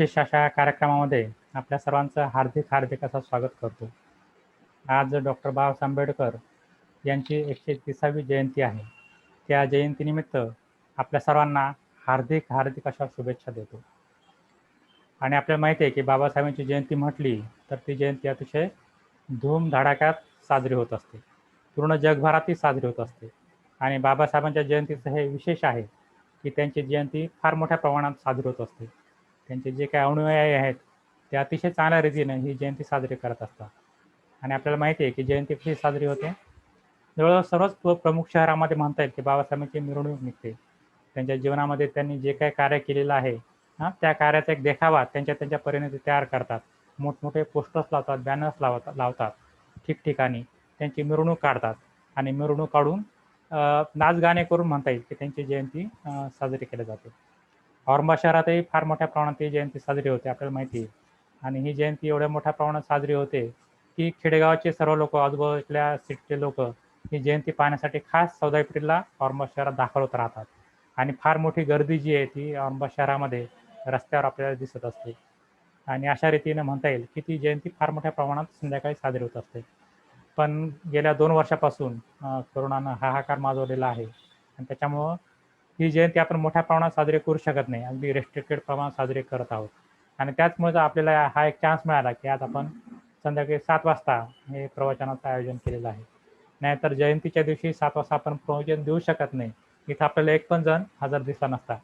विशेष अशा कार्यक्रमामध्ये आपल्या सर्वांचं हार्दिक हार्दिक असं स्वागत करतो. आज डॉक्टर बाबासाहेब आंबेडकर यांची 130वी जयंती आहे. त्या जयंतीनिमित्त आपल्या सर्वांना हार्दिक हार्दिक अशा शुभेच्छा देतो. आणि आपल्याला माहिती आहे की बाबासाहेबांची जयंती म्हटली तर ती जयंती अतिशय धूमधडाक्यात साजरी होत असते. पूर्ण जगभरात ती साजरी होत असते. आणि बाबासाहेबांच्या जयंतीचं हे विशेष आहे की त्यांची जयंती फार मोठ्या प्रमाणात साजरी होत असते. त्यांचे जे काही अनुयायी आहेत ते अतिशय चांगल्या रीतीने ही जयंती साजरी करत असतात. आणि आपल्याला माहिती आहे की जयंती कशी साजरी होते. जवळजवळ सर्वच प्रमुख शहरामध्ये म्हणता येईल की बाबासाहेबांची मिरवणूक निघते. त्यांच्या जीवनामध्ये त्यांनी जे काही कार्य केलेलं आहे त्या कार्याचा एक देखावा त्यांच्या त्यांच्या परीने ते तयार करतात. मोठमोठे पोस्टर्स लावतात, बॅनर्स लावतात ठिकठिकाणी. त्यांची मिरवणूक काढतात आणि मिरवणूक काढून नाच गाणे करून म्हणता येईल की त्यांची जयंती साजरी केली जाते. औरंगाबाद शहरातही फार मोठ्या प्रमाणात ही जयंती साजरी होते आपल्याला माहिती आहे. आणि ही जयंती एवढ्या मोठ्या प्रमाणात साजरी होते की खेडेगावाचे सर्व लोक, आजूबाजूच्या सिटीचे लोक ही जयंती पाहण्यासाठी खास 14 एप्रिलला औरंगाबाद शहरात दाखल होत राहतात. आणि फार मोठी गर्दी जी आहे ती औरंगाबाद शहरामध्ये रस्त्यावर आपल्याला दिसत असते. आणि अशा रीतीने म्हणता येईल की ती जयंती फार मोठ्या प्रमाणात संध्याकाळी साजरी होत असते. पण गेल्या 2 वर्षापासून कोरोनानं हाहाकार माजवलेला आहे आणि त्याच्यामुळं ही जयंती आपण मोठ्या प्रमाणात साजरी करू शकत नाही. अगदी रेस्ट्रिक्टेड प्रमाणात साजरी करत आहोत. आणि त्याचमुळे आपल्याला हा एक चान्स मिळाला की आज आपण संध्याकाळी 7 वाजता हे प्रवचनाचं आयोजन केलेलं आहे. नाहीतर जयंतीच्या दिवशी 7 वाजता आपण प्रवचन देऊ शकत नाही. इथं आपल्याला एक पण जण हजर दिसला नसता.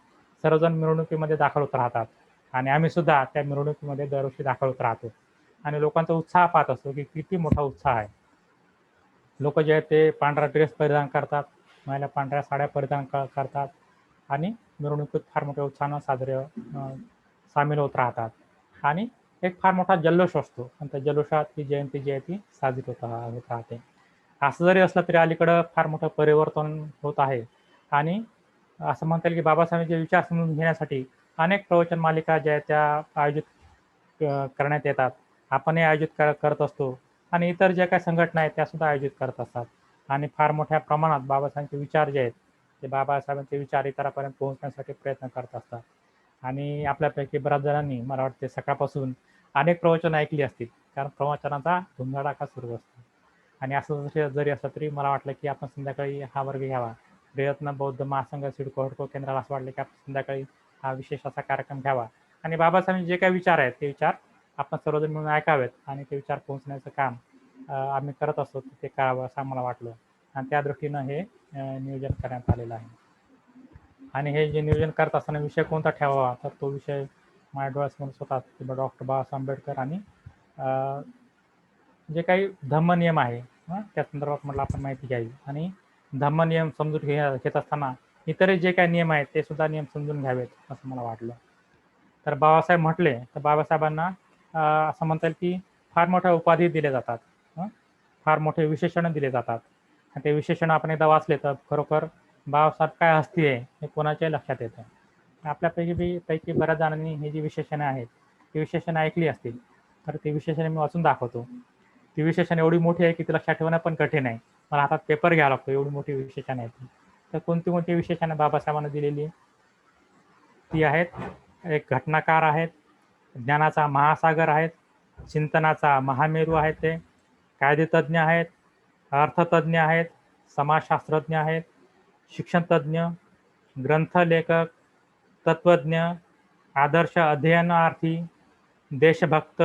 सर्वजण मिरवणुकीमध्ये दाखल होत राहतात आणि आम्ही सुद्धा त्या मिरवणुकीमध्ये दरवर्षी दाखल होत राहतो. आणि लोकांचा उत्साह पाहत असतो की किती मोठा उत्साह आहे. लोक जे आहेत ते पांढरा ड्रेस परिधान करतात, महिला पांढऱ्या साड्या परिधान करतात आणि मिरवणुकीत फार मोठ्या उत्साहानं साजरे सामील होत राहतात. आणि एक फार मोठा जल्लोष असतो आणि त्या जल्लोषात ती जयंती जी आहे ती साजरी होत राहते. असं जरी असलं तरी अलीकडं फार मोठं परिवर्तन होत आहे. आणि असं म्हणता येईल की बाबासाहेबांचे विचार समजून घेण्यासाठी अनेक प्रवचन मालिका ज्या आहेत त्या आयोजित करण्यात येतात. आपणही आयोजित करत असतो आणि इतर ज्या काही संघटना आहेत त्या सुद्धा आयोजित करत असतात. आणि फार मोठ्या प्रमाणात बाबासाहेबांचे विचार जे आहेत ते बाबासाहेबांचे विचार इतरांपर्यंत पोहोचण्यासाठी प्रयत्न करत असतात. आणि आपल्यापैकी बऱ्याच जणांनी मला वाटते सकाळपासून अनेक प्रवचन ऐकली असतील, कारण प्रवचनाचा धुमधडाका सुरू असतो. आणि असं जरी असलं तरी मला वाटलं की आपण संध्याकाळी हा वर्ग घ्यावा. प्रयत्न बौद्ध महासंघ सिडको हडको केंद्राला असं वाटलं की आपण संध्याकाळी हा विशेष असा कार्यक्रम घ्यावा आणि बाबासाहेबांचे जे काही विचार आहेत ते विचार आपण सर्वजण मिळून ऐकावेत आणि ते विचार पोहोचण्याचं काम आम्ही करत असतो ते करावं असं आम्हाला वाटलं. आणि त्या दृष्टीनं हे नियोजन करण्यात आलेलं आहे. आणि हे जे नियोजन करत असताना विषय कोणता ठेवावा तर तो विषय माझ्या डोळ्यासमोर स्वतः डॉक्टर बाबासाहेब आंबेडकर आणि जे काही धम्मनियम आहे त्या संदर्भात म्हटलं आपण माहिती घ्यावी. आणि धम्मनियम समजून घेत असताना इतरही जे काही नियम आहेत ते सुद्धा नियम समजून घ्यावेत असं मला वाटलं. तर बाबासाहेब म्हटले तर बाबासाहेबांना असं म्हणता येईल की फार मोठ्या उपाधी दिल्या जातात. फार मोठे विशेषणं दिले जातात आणि ते विशेषण आपण एकदा वाचले तर खरोखर बाबासाहेब काय हस्ती आहे हे कोणाच्याही लक्षात येतं. पैकी बऱ्याच जणांनी ही जी विशेषणं आहेत ती विशेषणं ऐकली असतील. तर ती विशेषणे मी वाचून दाखवतो. ती विशेषण एवढी मोठी आहे की ती लक्षात ठेवणं पण कठीण आहे. मला हातात पेपर घ्यावा लागतो एवढी मोठी विशेषणं आहेत. तर कोणती कोणती विशेषणं बाबासाहेबांना दिलेली ती आहेत. एक घटनाकार आहेत, ज्ञानाचा महासागर आहेत, चिंतनाचा महामेरू आहेत, ते कायदेतज्ञ आहेत, अर्थतज्ञ आहेत, समाजशास्त्रज्ञ आहेत, शिक्षणतज्ञ, ग्रंथलेखक, तत्वज्ञ, आदर्श अध्ययनार्थी, देशभक्त,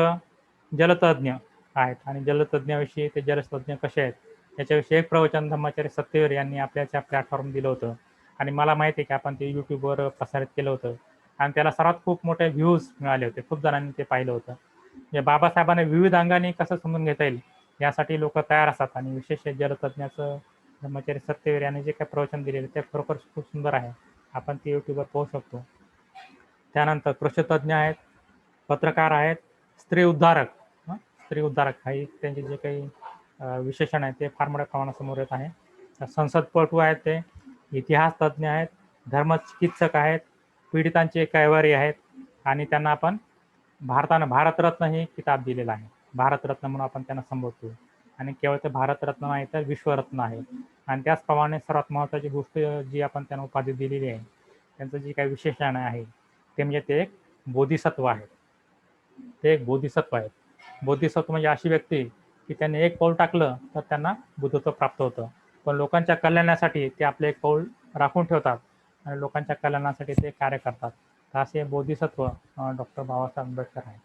जलतज्ञ आहेत. आणि जलतज्ञाविषयी ते जलतज्ञ कसे आहेत याच्याविषयी एक प्रवचन धम्माचार्य सत्यवीर यांनी आपल्याच्या प्लॅटफॉर्म दिलं होतं. आणि मला माहिती आहे की आपण ते यूट्यूबवर प्रसारित केलं होतं आणि त्याला सर्वात खूप मोठे व्ह्यूज मिळाले होते. खूप जणांनी ते पाहिलं होतं. म्हणजे बाबासाहेबांना विविध अंगाने कसं समजून घेता येईल यासाठी लोक तयार असतात. आणि विशेष जलतज्ञाचं धम्माचार्य सत्यवीर यांनी जे काही प्रवचन दिलेले ते खरोखर खूप सुंदर आहे. आपण ते यूट्यूबवर पाहू शकतो. त्यानंतर कृषीतज्ञ आहेत, पत्रकार आहेत, स्त्री उद्धारक. स्त्री उद्धारक काही त्यांचे जे काही विशेषण आहे ते फार मोठ्या प्रमाणासमोर येत आहे. संसदपटू आहेत, ते इतिहास तज्ज्ञ आहेत, धर्मचिकित्सक आहेत, पीडितांचे कैवारी आहेत. आणि त्यांना आपण भारतरत्न हे किताब दिलेलं आहे. भारतरत्न म्हणून आपण त्यांना संबोधतो. आणि केवळ ते भारतरत्न नाही तर विश्वरत्न आहे. आणि त्याचप्रमाणे सर्वात महत्त्वाची गोष्ट जी आपण त्यांना उपाधी दिलेली आहे त्यांचं जे काही विशेषण आहे ते म्हणजे ते एक बोधिसत्व आहे. ते एक बोधिसत्व आहेत. बोधिसत्व म्हणजे अशी व्यक्ती की त्यांनी एक पाऊल टाकलं तर त्यांना बुद्धत्व प्राप्त होतं. पण लोकांच्या कल्याणासाठी ते आपले एक पाऊल राखून ठेवतात आणि लोकांच्या कल्याणासाठी ते कार्य करतात. तर असे बोधिसत्व डॉक्टर बाबासाहेब आंबेडकर आहे.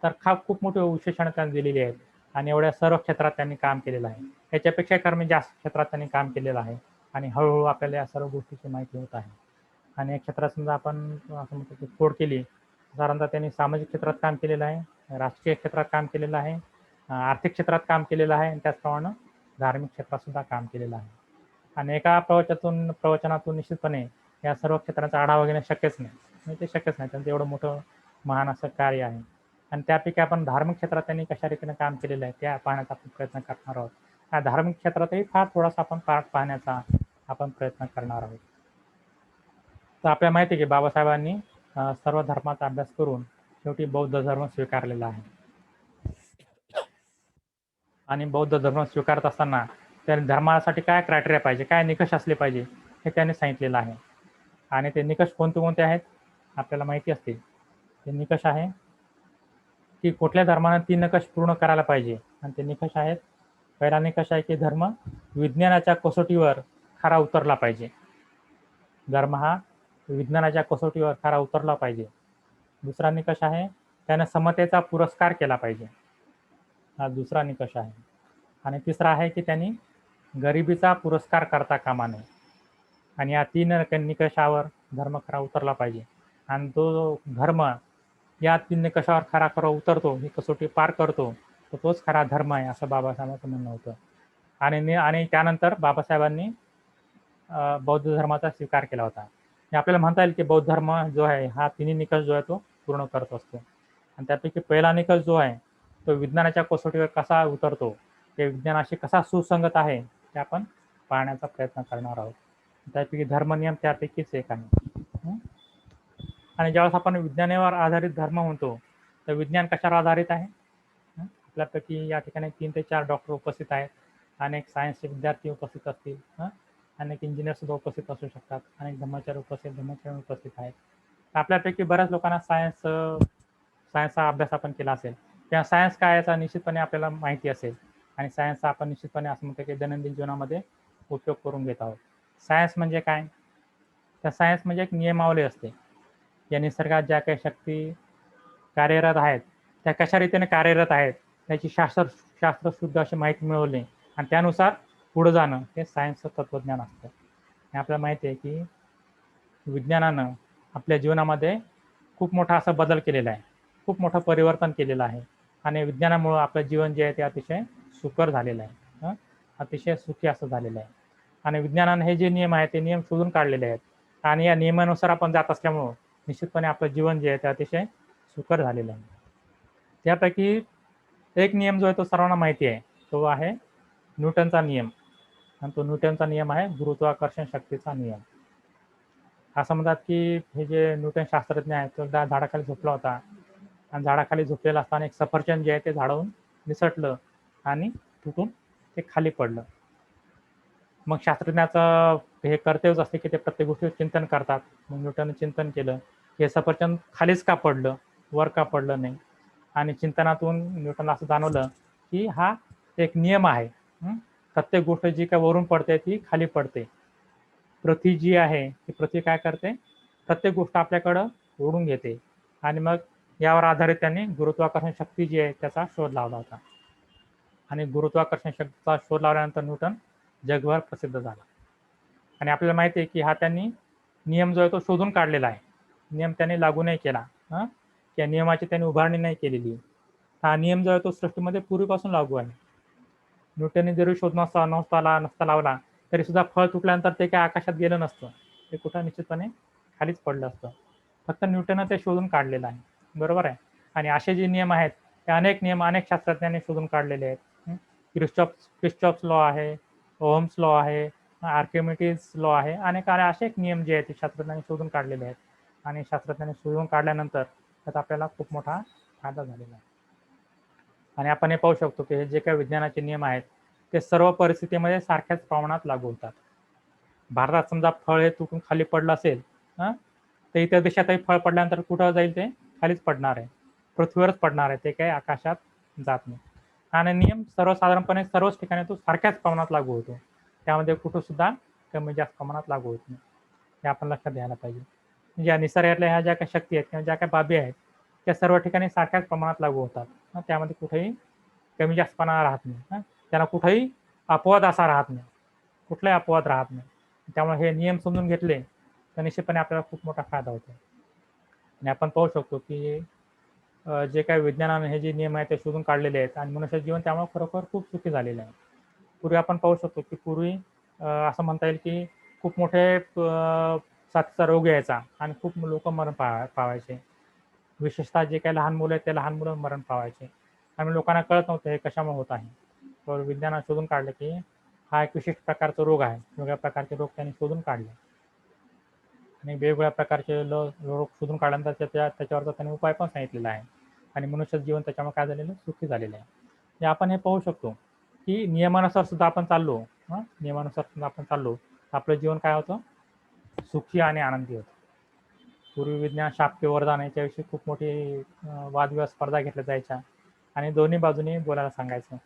तर खूप मोठी विशेषणं त्यांनी दिलेली आहेत आणि एवढ्या सर्व क्षेत्रात त्यांनी काम केलेलं आहे. याच्यापेक्षा कमी जास्त क्षेत्रात त्यांनी काम केलेलं आहे आणि हळूहळू आपल्याला या सर्व गोष्टीची माहिती होत आहे. आणि या क्षेत्रात समजा आपण असं म्हणतो की फोड केली, साधारणतः त्यांनी सामाजिक क्षेत्रात काम केलेलं आहे, राजकीय क्षेत्रात काम केलेलं आहे, आर्थिक क्षेत्रात काम केलेलं आहे आणि त्याचप्रमाणे धार्मिक क्षेत्रात सुद्धा काम केलेलं आहे. आणि एका प्रवचनातून निश्चितपणे या सर्व क्षेत्राचा आढावा घेणं शक्यच नाही. म्हणजे ते शक्यच नाही. त्यांचं एवढं मोठं महान असं कार्य आहे. आणि त्यापैकी आपण धार्मिक क्षेत्रात त्यांनी कशा रीतीने काम केलेलं आहे त्या पाहण्याचा आपण प्रयत्न करणार आहोत. या धार्मिक क्षेत्रातही फार थोडासा आपण पार्ट पाहण्याचा आपण प्रयत्न करणार आहोत. तर आपल्याला माहिती आहे की बाबासाहेबांनी सर्व धर्माचा अभ्यास करून शेवटी बौद्ध धर्म स्वीकारलेला आहे. आणि बौद्ध धर्म स्वीकारत असताना त्या धर्मासाठी काय क्रायटेरिया पाहिजे, काय निकष असले पाहिजे हे त्यांनी सांगितलेलं आहे. आणि ते निकष कोणते कोणते आहेत आपल्याला माहिती असतील. ते निकष आहे की कुठल्या धर्मानं 3 निकष पूर्ण करायला पाहिजे आणि ते निकष आहेत. पहिला निकष आहे की धर्म विज्ञानाच्या कसोटीवर खरा उतरला पाहिजे. धर्म हा विज्ञानाच्या कसोटीवर खरा उतरला पाहिजे. दुसरा निकष आहे त्याने समतेचा पुरस्कार केला पाहिजे. हा दुसरा निकष आहे. आणि तिसरा आहे की त्यांनी गरिबीचा पुरस्कार करता कामा नये. आणि या 3 निकषावर धर्म खरा उतरला पाहिजे. आणि तो धर्म या 3 निकषावर खरा उतरतो, ही कसोटी पार करतो, तर तोच खरा धर्म आहे असं बाबासाहेबांचं म्हणणं होतं. आणि त्यानंतर बाबासाहेबांनी बौद्ध धर्माचा स्वीकार केला होता. आपल्याला म्हणता येईल की बौद्ध धर्म जो आहे हा तिन्ही निकष जो आहे तो पूर्ण करत असतो. आणि त्यापैकी पहिला निकष जो आहे तो विज्ञानाच्या कसोटीवर कसा उतरतो, ते विज्ञानाशी कसा सुसंगत आहे ते आपण पाहण्याचा प्रयत्न करणार आहोत. त्यापैकी धर्मनियम त्यापैकीच एक आहे. आणि ज्यावेळेस आपण विज्ञानावर आधारित धर्म म्हणतो तर विज्ञान कशावर आधारित आहे. आपल्यापैकी या ठिकाणी 3 ते 4 डॉक्टर उपस्थित आहेत, अनेक सायन्सचे विद्यार्थी उपस्थित असतील, अनेक इंजिनियर सुद्धा उपस्थित असू शकतात, अनेक धर्माचार्य उपस्थित आहेत. आपल्यापैकी बऱ्याच लोकांना सायन्सचा अभ्यास आपण केला असेल किंवा सायन्स काय याचा निश्चितपणे आपल्याला माहिती असेल आणि सायन्सचा आपण निश्चितपणे असं म्हणतो की दैनंदिन जीवनामध्ये उपयोग करून घेत आहोत. सायन्स म्हणजे काय, तर सायन्स म्हणजे एक नियमावली असते. या निसर्गात ज्या काही शक्ती कार्यरत आहेत त्या कशा रीतीने कार्यरत आहेत त्याची शास्त्रशुद्ध अशी माहिती मिळवली आणि त्यानुसार पुढे जाणं हे सायन्सचं तत्वज्ञान असतं. आणि आपल्याला माहिती आहे की विज्ञानानं आपल्या जीवनामध्ये खूप मोठा असा बदल केलेला आहे, खूप मोठं परिवर्तन केलेलं आहे आणि विज्ञानामुळं आपलं जीवन जे आहे ते अतिशय सुकर झालेलं आहे, अतिशय सुखी असं झालेलं आहे. आणि विज्ञानाने हे जे नियम आहेत ते नियम शोधून काढलेले आहेत आणि या नियमानुसार आपण जात असल्यामुळं निश्चितपणे आपलं जीवन जे आहे ते अतिशय सुकर झालेलं आहे. त्यापैकी एक नियम जो आहे तो सर्वांना माहिती आहे, तो आहे न्यूटनचा नियम. आणि तो न्यूटनचा नियम आहे गुरुत्वाकर्षण शक्तीचा नियम. असं म्हणतात की हे जे न्यूटन शास्त्रज्ञ आहेत तो एकदा झाडाखाली झोपला होता आणि झाडाखाली झोपलेला असताना एक सफरचंद जे आहे ते झाडावरून निसटलं आणि तुटून ते खाली पडलं. मग शास्त्रज्ञाचं हे कर्तव्यच असते की ते प्रत्येक गोष्टीवर चिंतन करतात. मग न्यूटनने चिंतन केलं की हे सफरचंद खालीच का पडलं, वर का पडलं नाही. आणि चिंतनातून न्यूटनला असं जाणवलं की हा एक नियम आहे. प्रत्येक गोष्ट जी काय वरून पडते ती खाली पडते. पृथ्वी जी आहे ती पृथ्वी काय करते, प्रत्येक गोष्ट आपल्याकडं ओढून घेते. आणि मग यावर आधारित त्यांनी गुरुत्वाकर्षण शक्ती जी आहे त्याचा शोध लावला होता. आणि गुरुत्वाकर्षण शक्तीचा शोध लावल्यानंतर न्यूटन जगभर प्रसिद्ध झाला. आणि आपल्याला माहिती आहे की हा त्यांनी नियम जो आहे तो शोधून काढलेला आहे, नियम त्यांनी लागू नाही केला. त्या नियमाची त्यांनी उभारणी नाही केलेली. हा नियम जो आहे तो सृष्टीमध्ये पूर्वीपासून लागू आहे. न्यूटनने जरी शोध नसता लावला तरी सुद्धा फळ तुटल्यानंतर ते काय आकाशात गेलं नसतं, ते कुठं निश्चितपणे खालीच पडलं असतं. फक्त न्यूटननं ते शोधून काढलेलं आहे, बरोबर आहे. आणि असे जे नियम आहेत ते अनेक नियम अनेक शास्त्रज्ञांनी शोधून काढलेले आहेत. क्रिस्टॉफ्स लॉ आहे, ओहम्स लॉ आहे, आर्किमिडीज लॉ आहे, अनेक असे नियम जे आहेत ते शास्त्रज्ञांनी शोधून काढलेले आहेत. आणि शास्त्रज्ञांनी शोधून काढल्यानंतर त्यात आपल्याला खूप मोठा फायदा झालेला आहे. आणि आपण हे पाहू शकतो की हे जे काही विज्ञानाचे नियम आहेत ते सर्व परिस्थितीमध्ये सारख्याच प्रमाणात लागू होतात. भारतात समजा फळ हे तुटून खाली पडलं असेल, तर इतर देशातही फळ पडल्यानंतर कुठं जाईल, ते खालीच पडणार आहे. पृथ्वीवरच पडणार आहे, ते काही आकाशात जात नाही. आणि नियम सर्वसाधारणपणे सर्वच ठिकाणी तो सारख्याच प्रमाणात लागू होतो. त्यामध्ये कुठं सुद्धा कमी जास्त प्रमाणात लागू होत नाही. हे आपण लक्षात घ्यायला पाहिजे. म्हणजे या निसर्गातल्या ह्या ज्या काही शक्ती आहेत किंवा ज्या काही बाबी आहेत, त्या सर्व ठिकाणी सारख्याच प्रमाणात लागू होतात. त्यामध्ये कुठेही कमी जास्तपणा राहत नाही. त्यांना कुठेही अपवाद असा राहत नाही. कुठलाही अपवाद राहत नाही. त्यामुळे हे नियम समजून घेतले तर निश्चितपणे आपल्याला खूप मोठा फायदा होतो. आणि आपण पाहू शकतो की जे काही विज्ञानाने हे जे नियम आहेत ते शोधून काढलेले आहेत आणि मनुष्य जीवन त्यामुळे खरोखर खूप सुखी झालेलं आहे. पूर्वी आपण पाहू शकतो की पूर्वी असं म्हणता येईल की खूप मोठे साथीचा रोग यायचा आणि खूप लोक मरण पावायचे. विशेषतः जे काही लहान मुलं आहेत ते लहान मुलं मरण पावायचे आणि लोकांना कळत नव्हतं हे कशामुळे होत आहे. तर विज्ञानाने शोधून काढलं की हा एक विशिष्ट प्रकारचा रोग आहे. वेगळ्या प्रकारचे रोग त्यांनी शोधून काढले आणि वेगवेगळ्या प्रकारचे रोग शोधून काढल्यानंतर त्याच्यावरचा त्यांनी उपाय पण सांगितलेला आहे आणि मनुष्याचं जीवन त्याच्यामुळे काय झालेलं सुखी झालेलं आहे. हे आपण हे पाहू शकतो की नियमानुसार सुद्धा आपण चाललो, नियमानुसार सुद्धा आपण चाललो तर आपलं जीवन काय होतं, सुखी आणि आनंदी होतं. पूर्वी विज्ञान शाप वरदान याच्याविषयी खूप मोठी वादविवाद स्पर्धा घेतल्या जायच्या आणि दोन्ही बाजूनी बोलायला सांगायचं.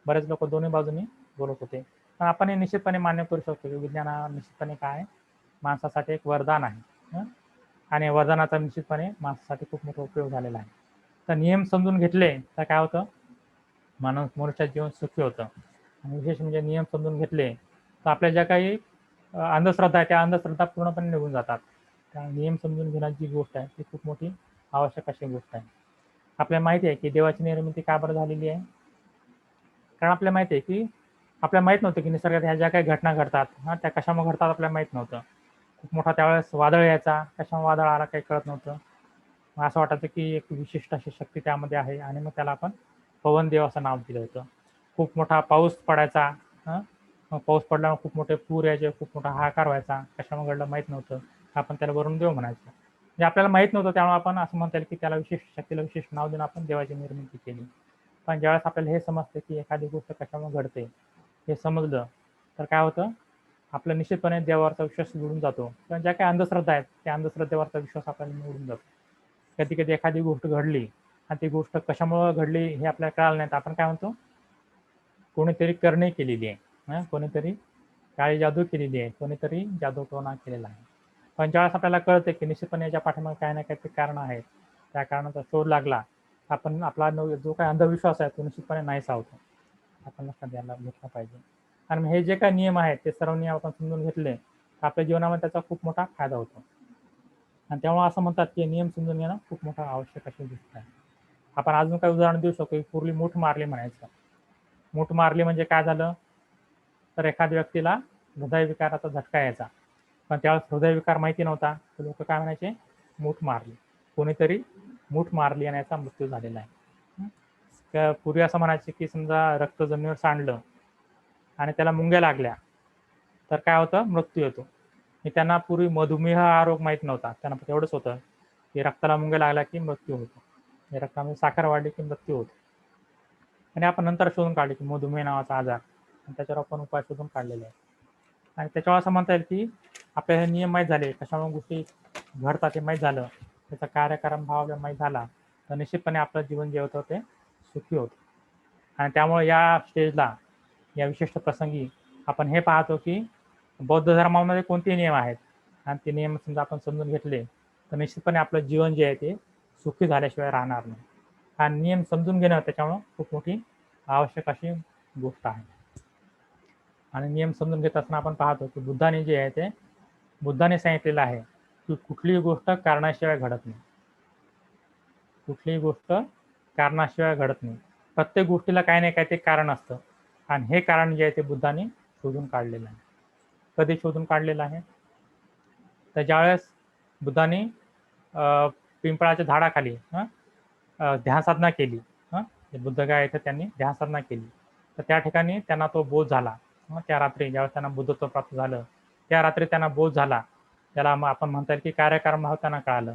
बरेच लोक दोन्ही बाजूनी बोलत होते. पण आपण हे निश्चितपणे मान्य करू शकतो की विज्ञान हा निश्चितपणे काय माणसासाठी एक वरदान आहे आणि वरदानाचा निश्चितपणे माणसासाठी खूप मोठा उपयोग झालेला आहे. तर नियम समजून घेतले तर काय होतं, मनुष्याचं जीवन सुखी होतं. आणि विशेष म्हणजे नियम समजून घेतले तर आपल्या ज्या काही अंधश्रद्धा आहे त्या अंधश्रद्धा पूर्णपणे निघून जातात. त्या नियम समजून घेण्याची जी गोष्ट आहे ती खूप मोठी आवश्यक अशी गोष्ट आहे. आपल्याला माहिती आहे की देवाची निर्मिती का बरं झालेली आहे, कारण आपल्याला माहिती आहे की आपल्याला माहित नव्हतं की निसर्गात ह्या ज्या काही घटना घडतात त्या कशामुळे घडतात आपल्याला माहित नव्हतं. खूप मोठा त्यावेळेस वादळ यायचा, कशामुळे वादळ आला काही कळत नव्हतं. मग असं वाटायचं की एक विशिष्ट अशी शक्ती त्यामध्ये आहे आणि मग त्याला आपण पवनदेव असं नाव दिलं होतं. खूप मोठा पाऊस पडायचा, मग पाऊस पडल्यामुळे खूप मोठे पूर यायचे, खूप मोठा हाहाकार व्हायचा, कशामुळे घडलं माहीत नव्हतं. आपण त्याला वरून देव म्हणायचं. म्हणजे आपल्याला माहीत नव्हतं त्यामुळे आपण असं म्हणता येईल की त्याला विशिष्ट शक्तीला विशिष्ट नाव देऊन आपण देवाची निर्मिती केली. पण ज्यावेळेस आपल्याला हे समजतं की एखादी गोष्ट कशामुळे घडते हे समजलं तर काय होतं, आपलं निश्चितपणे देवावरचा विश्वास निवडून जातो. पण ज्या काही अंधश्रद्धा आहेत त्या अंधश्रद्धेवरचा विश्वास आपल्याला निवडून जातो. कधी कधी एखादी गोष्ट घडली आणि ती गोष्ट कशामुळे घडली हे आपल्याला कळालं नाही तर आपण काय म्हणतो, कोणीतरी करणी केलेली आहे, कोणीतरी काळी जादू केलेली आहे, कोणीतरी जादूटोणा केलेला आहे. पण ज्यावेळेस आपल्याला कळते की निश्चितपणे याच्या पाठीमागे काही ना काहीतरी कारण आहेत, त्या कारणाचा शोध लागला आपण आपला जो काही अंधविश्वास आहे तो निश्चितपणे नाहीसा होतो. आपण लक्षात द्यायला घेतला पाहिजे. आणि हे जे काही नियम आहेत ते सर्व नियम आपण समजून घेतले तर आपल्या जीवनामध्ये त्याचा खूप मोठा फायदा होतो. आणि त्यामुळे असं म्हणतात की नियम समजून घेणं खूप मोठा आवश्यक अशी गोष्ट आहे. आपण अजून काही उदाहरण देऊ शकतो, पूर्वी मूठ मारली म्हणायचं. मूठ मारली म्हणजे काय झालं, तर एखाद्या व्यक्तीला हृदयविकाराचा झटका यायचा. पण त्यावेळेस हृदयविकार माहिती नव्हता तर लोक काय म्हणायचे, मूठ मारली, कोणीतरी मूठ मारली आणि याचा मृत्यू झालेला आहे. पूर्वी असं म्हणायचे की समजा रक्त जमिनीवर सांडलं आणि त्याला मुंग्या लागल्या तर काय होतं, मृत्यू येतो. त्यांना पूर्वी मधुमेह हा रोग माहीत नव्हता, त्यांना एवढंच होतं की रक्ताला मुंग्या लागला की मृत्यू होतो, रक्तामध्ये साखर वाढली की मृत्यू होतो. आणि आपण नंतर शोधून काढले की मधुमेह नावाचा आजार आणि त्याच्यावर आपण उपाय शोधून काढलेले आहे. आणि त्याच्यावर असं म्हणता येईल की आपल्याला हे नियम माहीत झाले, कशामुळे गोष्टी घडतात हे माहीत झालं, त्याचा कार्यक्रम भाव आपल्याला माहीत झाला तर निश्चितपणे आपलं जीवन जे होतं ते सुखी होतं. आणि त्यामुळे या स्टेजला, या विशिष्ट प्रसंगी आपण हे पाहतो की बौद्ध धर्मामध्ये कोणते नियम आहेत आणि ते नियम समजा आपण समजून घेतले तर निश्चितपणे आपलं जीवन जे आहे ते सुखी झाल्याशिवाय राहणार नाही. हा नियम समजून घेणं त्याच्यामुळं खूप मोठी आवश्यक अशी गोष्ट आहे. आणि नियम समजून घेत असताना आपण पाहतो की बुद्धाने जे आहे ते बुद्धाने सांगितलेलं आहे की कुठलीही गोष्ट कारणाशिवाय घडत नाही. कुठलीही गोष्ट कारणाशिवाय घडत नाही. प्रत्येक गोष्टीला काही ना काही ते कारण असतं आणि हे कारण जे आहे ते बुद्धाने शोधून काढलेलं आहे. कधी शोधून काढलेलं आहे, तर ज्यावेळेस बुद्धाने पिंपळाच्या झाडाखाली ध्यान साधना केली, बुद्ध काय तर त्यांनी ध्यान साधना केली तर त्या ठिकाणी त्यांना तो बोध झाला. त्या रात्री ज्यावेळेस त्यांना बुद्धत्व प्राप्त झालं त्या रात्री त्यांना बोध झाला. त्याला मग आपण म्हणता येईल की कार्यकारण भाव त्यांना कळालं.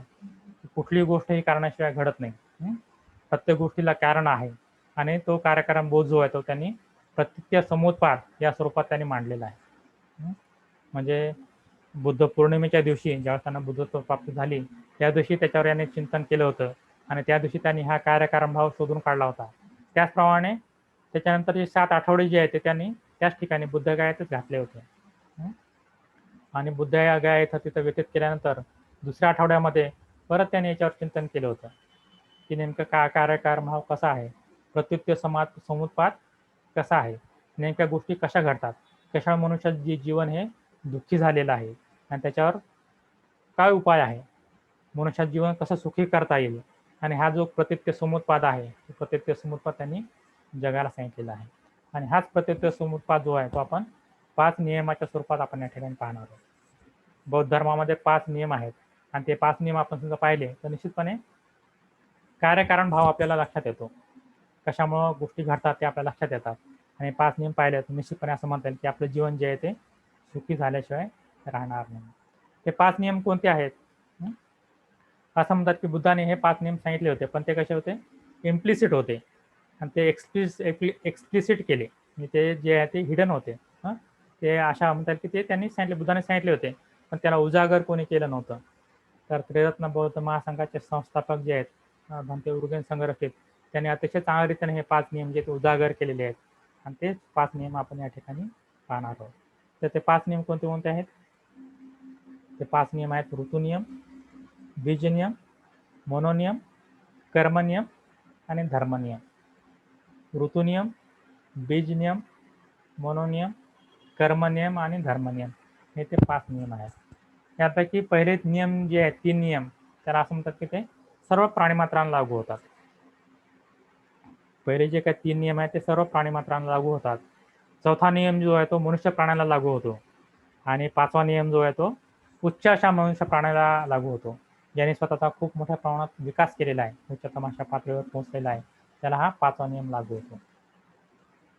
कुठलीही गोष्ट ही कारणाशिवाय घडत नाही. प्रत्येक गोष्टीला कारण आहे आणि तो कार्यकारण बोध जो आहे तो त्यांनी प्रत्यक्ष समुत्पाद या स्वरूपात त्यांनी मांडलेला आहे. म्हणजे बुद्ध पौर्णिमेच्या दिवशी ज्यावेळेस त्यांना बुद्धत्व प्राप्त झाली त्या दिवशी त्याच्यावर याने चिंतन केलं होतं आणि त्या दिवशी त्यांनी हा कार्यकारण भाव शोधून काढला होता. त्याचप्रमाणे त्याच्यानंतर जे 7 आठवडे जे आहेत ते त्यांनी त्याच ठिकाणी बुद्धगयातच घातले होते. आणि बुद्धगया इथं तिथं व्यतीत केल्यानंतर दुसऱ्या आठवड्यामध्ये परत त्यांनी याच्यावर चिंतन केलं होतं की नेमकं कार्यकारण भाव कसा आहे, प्रत्युत्तर समुत्पाद कसा आहे, नेमक्या गोष्टी कशा घडतात, कशामुळे मनुष्याचं जीवन हे दुःखी झालेलं आहे आणि त्याच्यावर काय उपाय आहे, मनुष्याचं जीवन कसं सुखी करता येईल. आणि हा जो प्रत्यक्ष समुत्पाद आहे, प्रत्यक्ष समुत्पाद त्यांनी जगाला सांगितलेला आहे. आणि हाच प्रत्यक्ष समुत्पाद जो आहे तो आपण 5 नियमाच्या स्वरूपात आपण या ठिकाणी पाहणार आहोत. बौद्ध धर्मामध्ये 5 नियम आहेत आणि ते 5 नियम आपण समजा पाहिले तर निश्चितपणे कार्यकारण भाव आपल्याला लक्षात येतो, कशामुळं गोष्टी घडतात ते आपल्या लक्षात येतात. आणि 5 नियम पाहिले तर निश्चितपणे असं म्हणता येईल की आपलं जीवन जे आहे ते सुखी झाल्याशिवाय राहणार नाही. ते 5 नियम कोणते आहेत? असं म्हणतात की बुद्धाने हे 5 नियम सांगितले होते, पण ते कसे होते? इम्प्लिसिट होते आणि ते एक्सप्लिसिट केले. म्हणजे ते जे आहे ते हिडन होते. ते अशा म्हणतात की ते त्यांनी सांगितले, बुद्धाने सांगितले होते, पण त्याला उजागर कोणी केलं नव्हतं. तर त्रिरत्न बौद्ध महासंघाचे संस्थापक जे आहेत भंते उर्गेन संघरक्षित, त्यांनी अतिशय चांगल्या रीतीने हे 5 नियम जे उजागर केलेले आहेत आणि तेच 5 नियम आपण या ठिकाणी पाहणार आहोत. तर ते 5 नियम कोणते कोणते आहेत? ते 5 नियम आहेत ऋतू नियम, बीज नियम, मनोनियम, कर्मनियम आणि धर्मनियम. ऋतुनियम, बीज नियम, मनोनियम, कर्मनियम आणि धर्मनियम हे ते 5 नियम आहेत. यापैकी पहिले नियम जे आहेत 3 नियम, त्याला असं म्हणतात की ते सर्व प्राणीमात्रांना लागू होतात. पहिले जे काही 3 नियम आहेत ते सर्व प्राणीमात्रांना लागू होतात. चौथा नियम जो आहे तो मनुष्य प्राण्याला लागू होतो आणि 5वा नियम जो आहे तो उच्च अशा मनुष्य प्राण्याला लागू होतो, ज्याने स्वतःचा खूप मोठ्या प्रमाणात विकास केलेला आहे, उच्चतम अशा पातळीवर पोहोचलेला आहे, त्याला हा 5वा नियम लागू होतो.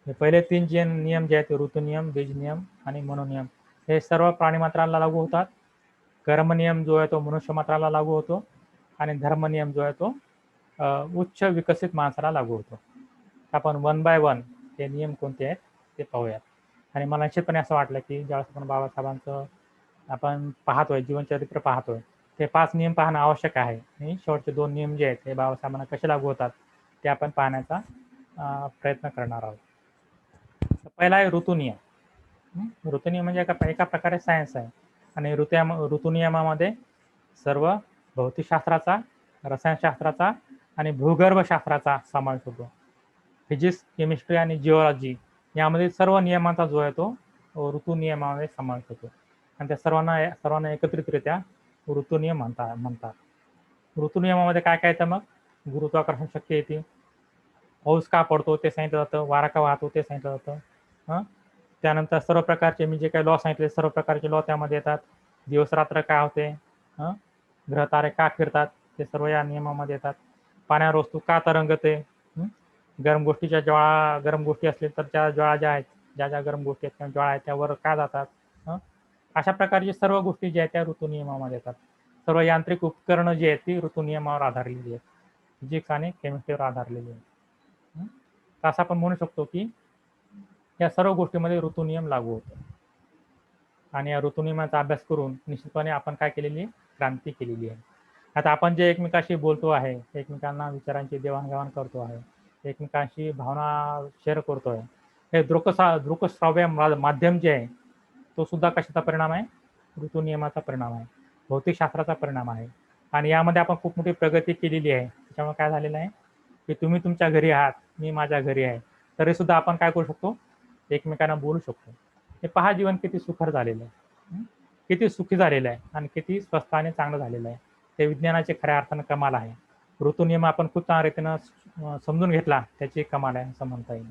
हे पहिले 3 जे नियम जे आहेत ते ऋतू नियम, बीज नियम आणि मनोनियम हे सर्व प्राणीमात्रांना लागू होतात. कर्मनियम जो आहे तो मनुष्य मात्राला लागू होतो आणि धर्मनियम जो आहे तो उच्च विकसित माणसाला लागू होतो. आपण 1 बाय 1 हे नियम कोणते आहेत ते पाहूयात. आणि मला निश्चितपणे असं वाटलं की ज्यावेळेस आपण बाबासाहेबांचं आपण पाहतोय, जीवनचरित्र पाहतोय, ते 5 नियम पाहणं आवश्यक आहे आणि शेवटचे 2 नियम जे आहेत ते बाबासाहेबांना कसे लागू होतात ते आपण पाहण्याचा प्रयत्न करणार आहोत. पहिला आहे ऋतुनियम. ऋतुनियम म्हणजे एका प्रकारे सायन्स आहे आणि ऋतुनियमामध्ये सर्व भौतिकशास्त्राचा, रसायनशास्त्राचा आणि भूगर्भशास्त्राचा समावेश होतो. फिजिक्स, केमिस्ट्री आणि जिओलॉजी यामध्ये सर्व नियमांचा जो आहे तो ऋतुनियमामध्ये समावेश होतो आणि त्या सर्वांना एकत्रितरित्या ऋतुनियम म्हणतात. ऋतुनियमामध्ये काय काय येतं मग? गुरुत्वाकर्षण शक्ती येते, पाऊस का पडतो ते सांगितलं जातं, वारा का वाहतो ते सांगितलं जातं. त्यानंतर सर्व प्रकारचे मी जे काही लॉ सांगितले सर्व प्रकारचे लॉ त्यामध्ये येतात. दिवस रात्र काय होते, ग्रह तारे का फिरतात ते सर्व या नियमामध्ये येतात. पाण्यावर वस्तू का तरंगते, गरम गोष्टी असतील तर त्या ज्वाळा ज्या आहेत, ज्या गरम गोष्टी आहेत किंवा ज्वाळा आहेत त्यावर का जातात. अशा प्रकारची सर्व गोष्टी ज्या आहेत त्या ऋतुनियमामध्ये येतात. सर्व यांत्रिक उपकरणं जी आहेत ती ऋतुनियमावर आधारलेली आहेत, फिजिक्स आणि केमिस्ट्रीवर आधारलेली आहेत. तर असं आपण म्हणू शकतो की या सर्व गोष्टीमध्ये ऋतुनियम लागू होतो आणि या ऋतुनियमाचा अभ्यास करून निश्चितपणे आपण काय केलेली, क्रांती केलेली आहे. आता आपण जे एकमेकाशी बोलतो आहे, एकमेकांना विचारांची देवाणघेवाण करतो आहे, एकमेकांशी भावना शेअर करतोय, हे दृकश्राव्य माध्यम जे आहे तो सुद्धा कशाचा परिणाम आहे? ऋतुनियमाचा परिणाम आहे, भौतिकशास्त्राचा परिणाम आहे. आणि यामध्ये आपण खूप मोठी प्रगती केलेली आहे. त्याच्यामुळे काय झालेलं आहे की तुम्ही तुमच्या घरी आहात, मी माझ्या घरी आहे, तरी सुद्धा आपण काय करू शकतो, एकमेकांना बोलू शकतो. हे पहा जीवन किती सुखर झालेलं आहे, किती सुखी झालेलं आहे आणि किती स्वस्त आणि चांगलं झालेलं आहे. ते विज्ञानाचे खऱ्या अर्थानं कमाल आहे. ऋतुनियम आपण खूप चांगल्या रीतीनं समजून घेतला त्याची कमाल आहे असं म्हणता येईल.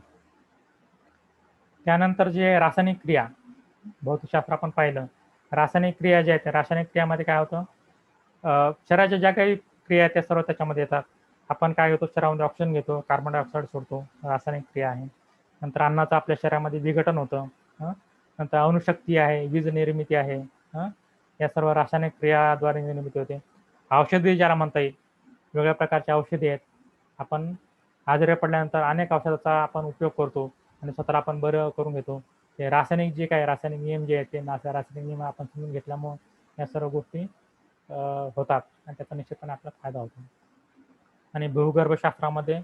त्यानंतर जे रासायनिक क्रिया, भौतिकशास्त्र आपण पाहिलं, रासायनिक क्रिया ज्या आहेत रासायनिक क्रियामध्ये काय होतं, शरीराच्या ज्या काही क्रिया आहेत त्या सर्व त्याच्यामध्ये येतात. आपण काय घेतो, शरीरामध्ये ऑक्सिजन घेतो, कार्बन डायऑक्साईड सोडतो, रासायनिक क्रिया आहे. नंतर अन्नाचं आपल्या शरीरामध्ये विघटन होतं. नंतर अणुशक्ती आहे, वीज निर्मिती आहे, या सर्व रासायनिक क्रियाद्वारे निर्मिती होते. औषधी ज्याला म्हणता येईल, वेगवेगळ्या प्रकारचे औषधी आहेत. आपण आजारी पडल्यानंतर अनेक औषधाचा आपण उपयोग करतो आणि स्वतःला आपण बरं करून घेतो. ते रासायनिक जे काय रासायनिक नियम जे आहेत ते रासायनिक नियम आपण समजून घेतल्यामुळं या सर्व गोष्टी होतात आणि त्याचा निश्चितपणे आपला फायदा होतो. आणि भूगर्भशास्त्रामध्ये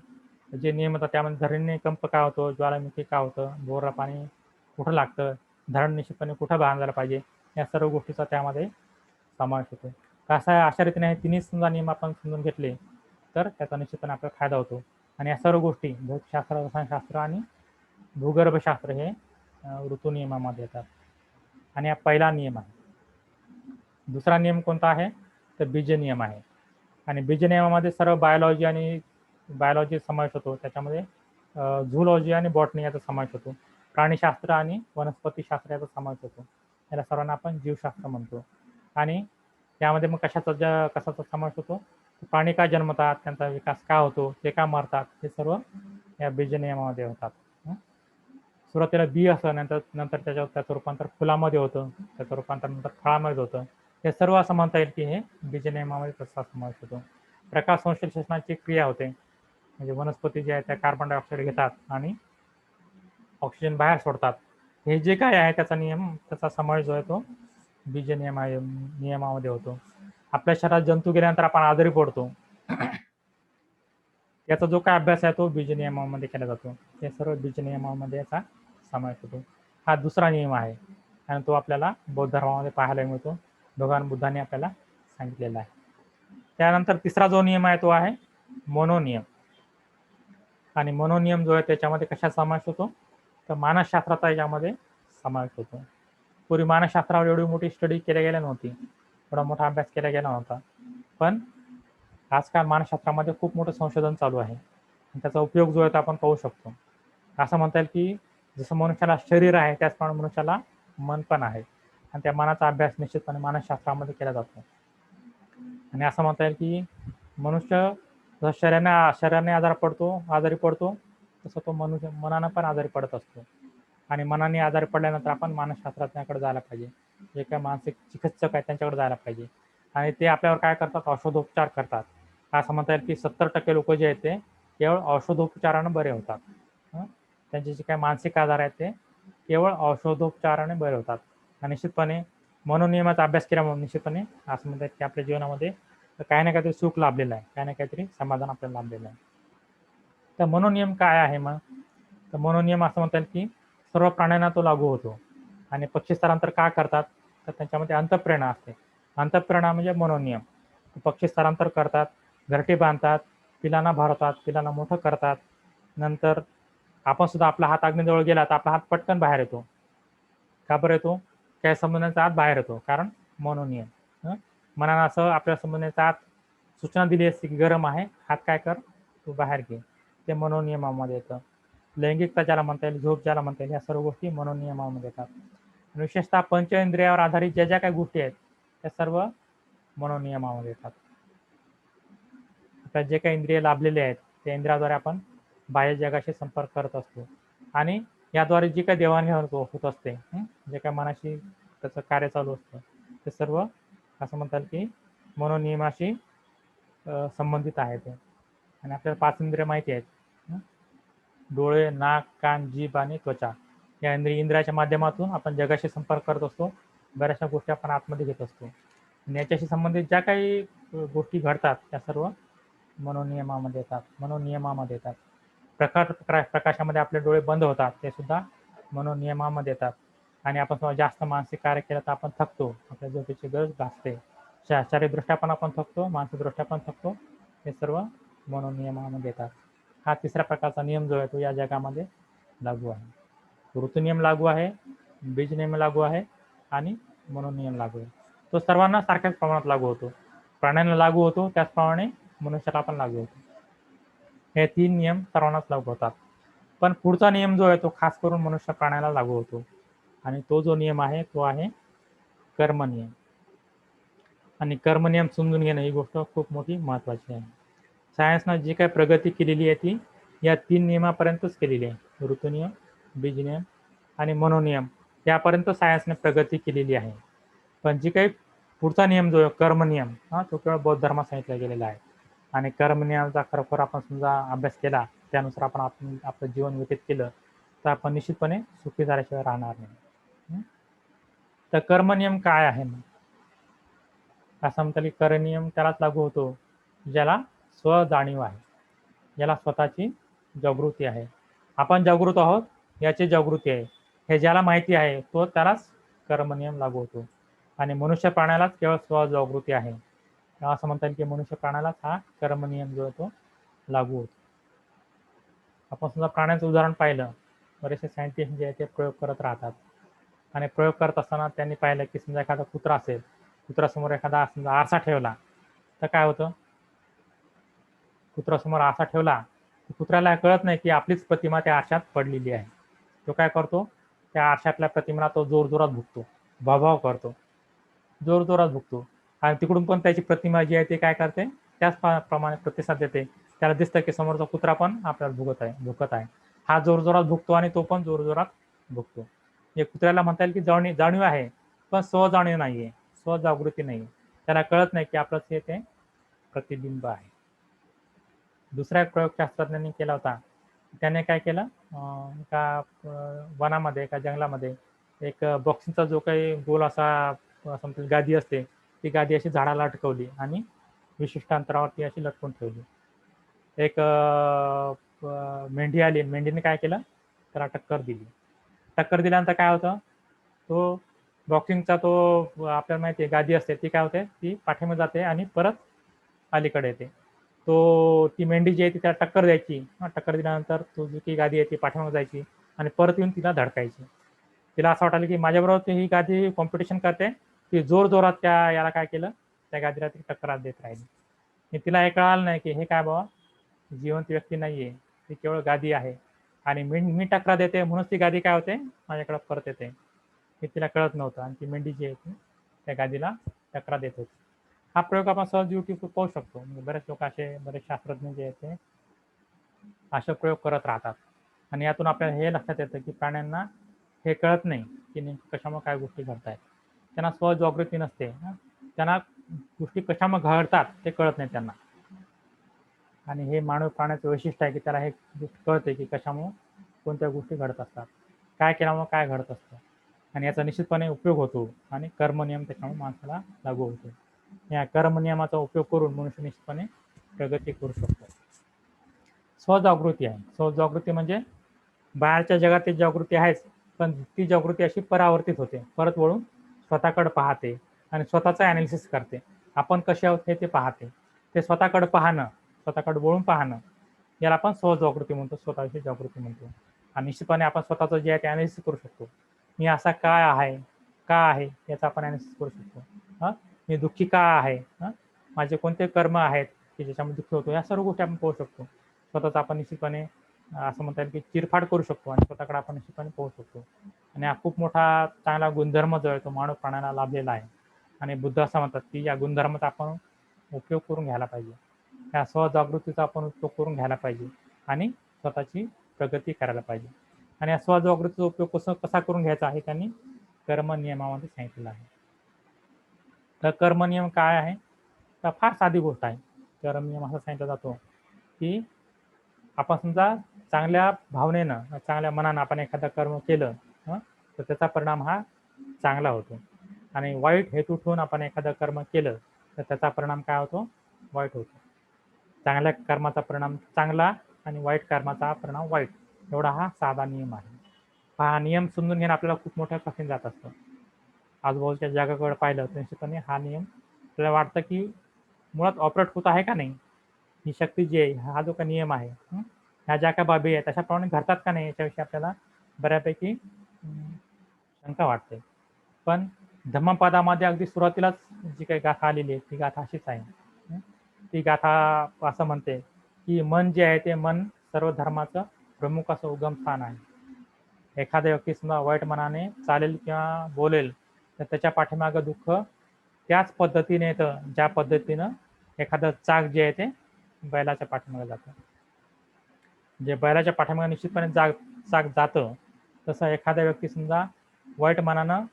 जे नियम होतात त्यामध्ये धरणी कंप काय होतो, ज्वालामुखी काय होतं, बोरला पाणी कुठं लागतं, धरण निश्चितपणे कुठं बांधायला पाहिजे, या सर्व गोष्टीचा त्यामध्ये समावेश होतो. कसं आहे, अशा रीतीने हे तिन्ही समजा नियम आपण समजून घेतले तर त्याचा निश्चितपणे आपल्याला फायदा होतो. आणि या सर्व गोष्टी भौतिकशास्त्र, रसायनशास्त्र आणि भूगर्भशास्त्र हे ऋतू नियमामध्ये येतात. आणि हा पहिला नियम आहे. दुसरा नियम कोणता आहे तर बीज नियम आहे. आणि बीज नियमामध्ये सर्व बायोलॉजी आणि बायोलॉजी समावेश होतो. त्याच्यामध्ये झूलॉजी आणि बॉटनी याचा समावेश होतो. प्राणीशास्त्र आणि वनस्पतीशास्त्र याचा समावेश होतो. याला सर्वांना आपण जीवशास्त्र म्हणतो. आणि त्यामध्ये मग कशाचा समावेश होतो, प्राणी का जन्मतात, त्यांचा विकास का होतो, ते का मरतात, हे सर्व या बीज नियमामध्ये होतात. सुरुवातीला बी असं, नंतर नंतर त्याचं रूपांतर फुलामध्ये होतं, त्याचं रूपांतर नंतर फळामध्ये होतं. हे सर्व असं म्हणता येईल की हे बीज नियमामध्ये तसा समावेश होतो. प्रकाश संश्लेषणाची क्रिया होते, म्हणजे वनस्पती जे आहे त्या कार्बन डायऑक्साईड घेतात आणि ऑक्सिजन बाहेर सोडतात. हे जे काय आहे त्याचा नियम, त्याचा समावेश जो आहे तो बीज नियमामध्ये होतो. आपल्या शरीरात जंतू गेल्यानंतर आपण आजारी पडतो, याचा जो काय अभ्यास आहे तो बीज नियमामध्ये केला जातो. हे सर्व बीज नियमामध्ये याचा समावेश होतो. हा दुसरा नियम आहे आणि तो आपल्याला बौद्ध धर्मामध्ये पाहायला मिळतो. भगवान बुद्धांनी आपल्याला सांगितलेला आहे. त्यानंतर तिसरा जो नियम आहे तो आहे मोनोनियम. आणि मोनोनियम जो आहे त्याच्यामध्ये कशा समावेश होतो तर मानसशास्त्राचा याच्यामध्ये समावेश होतो. पूर्वी मानसशास्त्रावर एवढी मोठी स्टडी केल्या गेल्या नव्हती, एवढा मोठा अभ्यास केला गेला नव्हता. पण आजकाल मानसशास्त्रामध्ये खूप मोठं संशोधन चालू आहे आणि त्याचा उपयोग जो आहे तो आपण पाहू शकतो. असं म्हणता येईल की जसं मनुष्याला शरीर आहे त्याचप्रमाणे मनुष्याला मन पण आहे आणि त्या मनाचा अभ्यास निश्चितपणे मानसशास्त्रामध्ये केला जातो. आणि असं म्हणता येईल की मनुष्य जसं शरीराने आजारी पडतो तसं तो मनुष्य मनानं पण आजारी पडत असतो. आणि मनाने आजारी पडल्यानंतर आपण मानसशास्त्रज्ञाकडे जायला पाहिजे, जे काय मानसिक चिकित्सक आहेत त्यांच्याकडे जायला पाहिजे. आणि ते आपल्यावर काय करतात, औषधोपचार करतात. असं म्हणता येईल की 70% लोक जे आहेत ते केवळ औषधोपचारानं बरे होतात. त्यांचे जे काही मानसिक आजार आहेत ते केवळ औषधोपचाराने बरे होतात. आणि निश्चितपणे मनोनियमाचा अभ्यास केल्यामुळे निश्चितपणे असं म्हणतात की आपल्या जीवनामध्ये काही ना काहीतरी सुख लाभलेलं आहे, काही ना काहीतरी समाधान आपल्याला लाभलेलं आहे. तर मनोनियम काय आहे मग, तर मनोनियम असं म्हणता येईल की सर्व प्राण्यांना तो लागू होतो. आणि पक्षी स्थलांतर का करतात तर त्यांच्यामध्ये अंतःप्रेरणा असते. अंतःप्रेरणा म्हणजे मनोनियम. पक्षी स्थलांतर करतात, घरटी बांधतात, पिलांना भरवतात, पिलांना मोठं करतात. नंतर आपण सुद्धा आपला हात अग्नीजवळ गेला तर आपला हात पटकन बाहेर येतो. का बरं येतो, काही संबंधाचा आत बाहेर येतो, कारण मनोनियम. मनानं असं आपल्या संबंधाचा आत सूचना दिली असते की गरम आहे, हात काय कर, तू बाहेर घे. ते मनोनियमामध्ये येतं. लैंगिकता ज्याला म्हणता येईल, झोप ज्याला म्हणता येईल, या सर्व गोष्टी मनोनियमामध्ये येतात. आणि विशेषतः पंचेंद्रियावर आधारित ज्या ज्या काही गोष्टी आहेत त्या सर्व मनोनियमामध्ये येतात. आपल्याला जे काही इंद्रिय लाभलेले आहेत त्या इंद्रियाद्वारे आपण बाह्य जगाशी संपर्क करत असतो. आणि याद्वारे जी काही देवाणघेवाण होत असते, जे काही मनाशी त्याचं कार्य चालू असतं, ते सर्व असं म्हणतात की मनोनियमाशी संबंधित आहे ते. आणि आपल्याला 5 इंद्रिय माहिती आहेत, डोळे, नाक, कान, जीभ आणि त्वचा. या इंद्रियाच्या माध्यमातून आपण जगाशी संपर्क करत असतो. बऱ्याचशा गोष्टी आपण आतमध्ये घेत असतो. आणि याच्याशी संबंधित ज्या काही गोष्टी घडतात त्या सर्व मनोनियमामध्ये येतात. प्रकाशामध्ये आपले डोळे बंद होतात, ते सुद्धा मनोनियमामध्ये येतात. आणि आपण समजा जास्त मानसिक कार्य केलं तर आपण थकतो, आपल्या झोपेची गरज भासते. शारीरिकदृष्ट्या पण आपण थकतो, मानसिकदृष्ट्या पण थकतो. हे सर्व मनोनियमामध्ये येतात. हा तिसऱ्या प्रकारचा नियम जो आहे तो या जगामध्ये लागू आहे. ऋतुनियम लागू आहे, बीज नियम लागू आहे आणि मनोनियम लागू आहे. तो सर्वांना सारख्याच प्रमाणात लागू होतो. प्राण्यांना लागू होतो त्याचप्रमाणे मनुष्याला पण लागू होतो. हे 3 नियम सर्वांनाच लागू होतात. पण पुढचा नियम जो आहे तो खास करून मनुष्य प्राण्याला लागू होतो. आणि तो जो नियम आहे तो आहे कर्मनियम. आणि कर्मनियम समजून घेणं ही गोष्ट खूप मोठी महत्त्वाची आहे. सायन्सनं जी काही प्रगती केलेली आहे ती या 3 नियमापर्यंतच केलेली आहे. ऋतुनियम, बीजनियम आणि मनोनियम यापर्यंत सायन्सने प्रगती केलेली आहे. पण जी काही पुढचा नियम जो आहे कर्मनियम, तो केवळ बौद्ध धर्मात सांगितला गेलेला आहे. आणि कर्मनियमाचा खरोखर आपण समजा अभ्यास केला, त्यानुसार आपण आपलं जीवन व्यतीत केलं तर आपण निश्चितपणे सुखी झाल्याशिवाय राहणार नाही. तर कर्मनियम काय आहे मग, असं म्हणता येईल कर्मनियम त्यालाच लागू होतो ज्याला स्वजाणीव आहे, याला स्वतःची जागृती आहे. आपण जागृत आहोत याची जागृती आहे. हे ज्याला माहिती आहे तो त्यालाच कर्मनियम लागू होतो. आणि मनुष्य प्राण्यालाच केवळ स्वजागृती आहे. असं म्हणता येईल की मनुष्य प्राण्यालाच हा कर्मनियम जो आहे तो लागू होतो. आपण समजा प्राण्यांचं उदाहरण पाहिलं, बरेचसे सायंटिस्ट जे आहे ते प्रयोग करत राहतात आणि प्रयोग करत असताना त्यांनी पाहिलं की समजा एखादा कुत्रा असेल, कुत्र्यासमोर एखादा समजा आरसा ठेवला तर काय होतं, कुत्र्यासमोर आरसा ठेवला कुत्र्याला कळत नाही की आपलीच प्रतिमा त्या आरशात पडलेली आहे. तो काय करतो, त्या आरशातल्या प्रतिमेला तो जोरजोरात भुकतो, भावभाव करतो, जोरजोरात भुकतो आणि तिकडून पण त्याची प्रतिमा जी आहे ती काय करते, त्याच प्रमाणे प्रतिसाद देते. त्याला दिसतं की समोरचा कुत्रा पण आपल्याला भुकत आहे. हा जोरजोरात भुकतो आणि तो पण जोरजोरात भुकतो. हे कुत्र्याला म्हणता येईल की जाणीव आहे, पण स्वजाणीव नाहीये, स्वजागृती नाहीये. त्याला कळत नाही की आपलंच हे ते प्रतिबिंब आहे. दुसरा एक प्रयोग शास्त्रज्ञांनी केला होता. त्याने काय केलं, एका वनामध्ये एका जंगलामध्ये एक बॉक्सिंगचा जो काही गोल असा समजा गादी असते, ती गादी अशी झाडाला अटकवली आणि विशिष्ट अंतरावरती अशी लटकून ठेवली. एक मेंढी आली, मेंढीने काय केलं, त्याला टक्कर दिली. टक्कर दिल्यानंतर काय होतं, तो बॉक्सिंगचा तो आपल्याला माहिती आहे गादी असते ती काय होते, ती पाठीमागे जाते आणि परत अलीकडे येते. ती मेंढी जी आहे ती त्याला टक्कर द्यायची. टक्कर दिल्यानंतर तो जी काही गादी आहे ती पाठीमागे जायची आणि परत येऊन तिला धडकायची. तिला असं वाटायला की माझ्याबरोबर ती ही गादी कॉम्पिटिशन करते. ती जोरजोरात त्या याला काय केलं, त्या गादीला ती टक्कर देत राहिली. तिला हे कळालं नाही की हे काय बाबा जिवंत व्यक्ती नाहीये, ती केवळ गादी आहे आणि मी टकरा देते म्हणूनच ती गादी काय होते, माझ्याकडे परत येते. हे तिला कळत नव्हतं आणि ती मेंढी जी आहे ती त्या गादीला टकरा देत होती. हा प्रयोग आपण सहज युट्यूबवर पाहू शकतो. म्हणजे बरेच लोक असे, बरेच शास्त्रज्ञ जे आहेत ते असे प्रयोग करत राहतात आणि यातून आपल्याला हे लक्षात येतं की प्राण्यांना हे कळत नाही की नेमकं कशामुळे काय गोष्टी घडतायत. त्यांना स्वजागृती नसते. त्यांना गोष्टी कशामुळे घडतात ते कळत नाही त्यांना. आणि हे मानव प्राण्याचं वैशिष्ट्य आहे की त्याला हे कळते की कशामुळे कोणत्या गोष्टी घडत असतात, काय केल्यामुळे काय घडत असतं आणि याचा निश्चितपणे उपयोग होतो आणि कर्मनियम त्याच्यामुळे माणसाला लागू होतो. या कर्मनियमाचा उपयोग करून मनुष्य निश्चितपणे प्रगती करू शकतो. स्वजागृती आहे. स्वजागृती म्हणजे बाहेरच्या जगात जागृती आहेच, पण ती जागृती अशी परावर्तित होते, परत वळून स्वतःकडे पाहते आणि स्वतःचा ॲनालिसिस करते. आपण कसे आहोत हे ते पाहते. ते स्वतःकडे पाहणं, स्वतःकडे वळून पाहणं, याला आपण स्वजागृती म्हणतो, स्वतःची जागृती म्हणतो. आणि निश्चितपणे आपण स्वतःचं जे आहे ते ॲनालिसिस करू शकतो. मी असा काय आहे, का आहे याचा आपण ॲनालिसिस करू शकतो. मी दुःखी का आहे, माझे कोणते कर्म आहेत की ज्याच्यामध्ये दुःख होतो, या सर्व गोष्टी आपण पाहू शकतो. स्वतःचा आपण निश्चितपणे असं म्हणता येईल की चिरफाड करू शकतो आणि स्वतःकडे आपण निश्चितपणे पाहू शकतो. आणि हा खूप मोठा चांगला गुणधर्म जो आहे तो मानव प्राण्याला लाभलेला आहे. आणि बुद्ध असं म्हणतात की या गुणधर्माचा आपण उपयोग करून घ्यायला पाहिजे. या स्वजागृतीचा आपण उपयोग करून घ्यायला पाहिजे आणि स्वतःची प्रगती करायला पाहिजे. आणि या स्वजागृतीचा उपयोग कसा करून घ्यायचा आहे त्यांनी कर्म नियमामध्ये सांगितलेलं आहे. तर कर्मनियम काय आहे, तर फार साधी गोष्ट आहे. कर्मनियम असा सांगितला जातो की आपण समजा चांगल्या भावनेनं, चांगल्या मनानं आपण एखादं कर्म केलं, तर त्याचा परिणाम हा चांगला होतो. आणि वाईट हेतू ठेवून आपण एखादं कर्म केलं तर त्याचा परिणाम काय होतो, वाईट होतो. चांगल्या कर्माचा परिणाम चांगला आणि वाईट कर्माचा परिणाम वाईट, एवढा हा साधा नियम आहे. हा नियम समजून घेणं आपल्याला खूप मोठ्या कठीण जात असतं. आजूबाजूच्या जगाकडे पाहिलं तर निश्चितपणे हा नियम आपल्याला वाटतं की मुळात ऑपरेट होत आहे का नाही, ही शक्ती जी आहे, हा जो काही नियम आहे, ह्या ज्या काही बाबी आहेत तशाप्रमाणे घडतात का नाही याच्याविषयी आपल्याला बऱ्यापैकी शंका वाटते. पण धम्मपदामध्ये अगदी सुरुवातीलाच जी काही गाथा आलेली आहे ती गाथा अशीच आहे. ती गाथा असं म्हणते की मन जे आहे ते मन सर्व धर्माचं प्रमुख असं उगमस्थान आहे. एखाद्या व्यक्ती समजा वाईट मनाने चालेल किंवा बोलेल तर त्याच्या पाठीमागं दुःख त्याच पद्धतीने येतं ज्या पद्धतीनं एखादं चाक जे आहे ते बैलाच्या पाठीमागे जातं. जे बैलाच्या पाठीमागे निश्चितपणे चाक जातं, तसं एखाद्या व्यक्ती समजा वाईट मनानं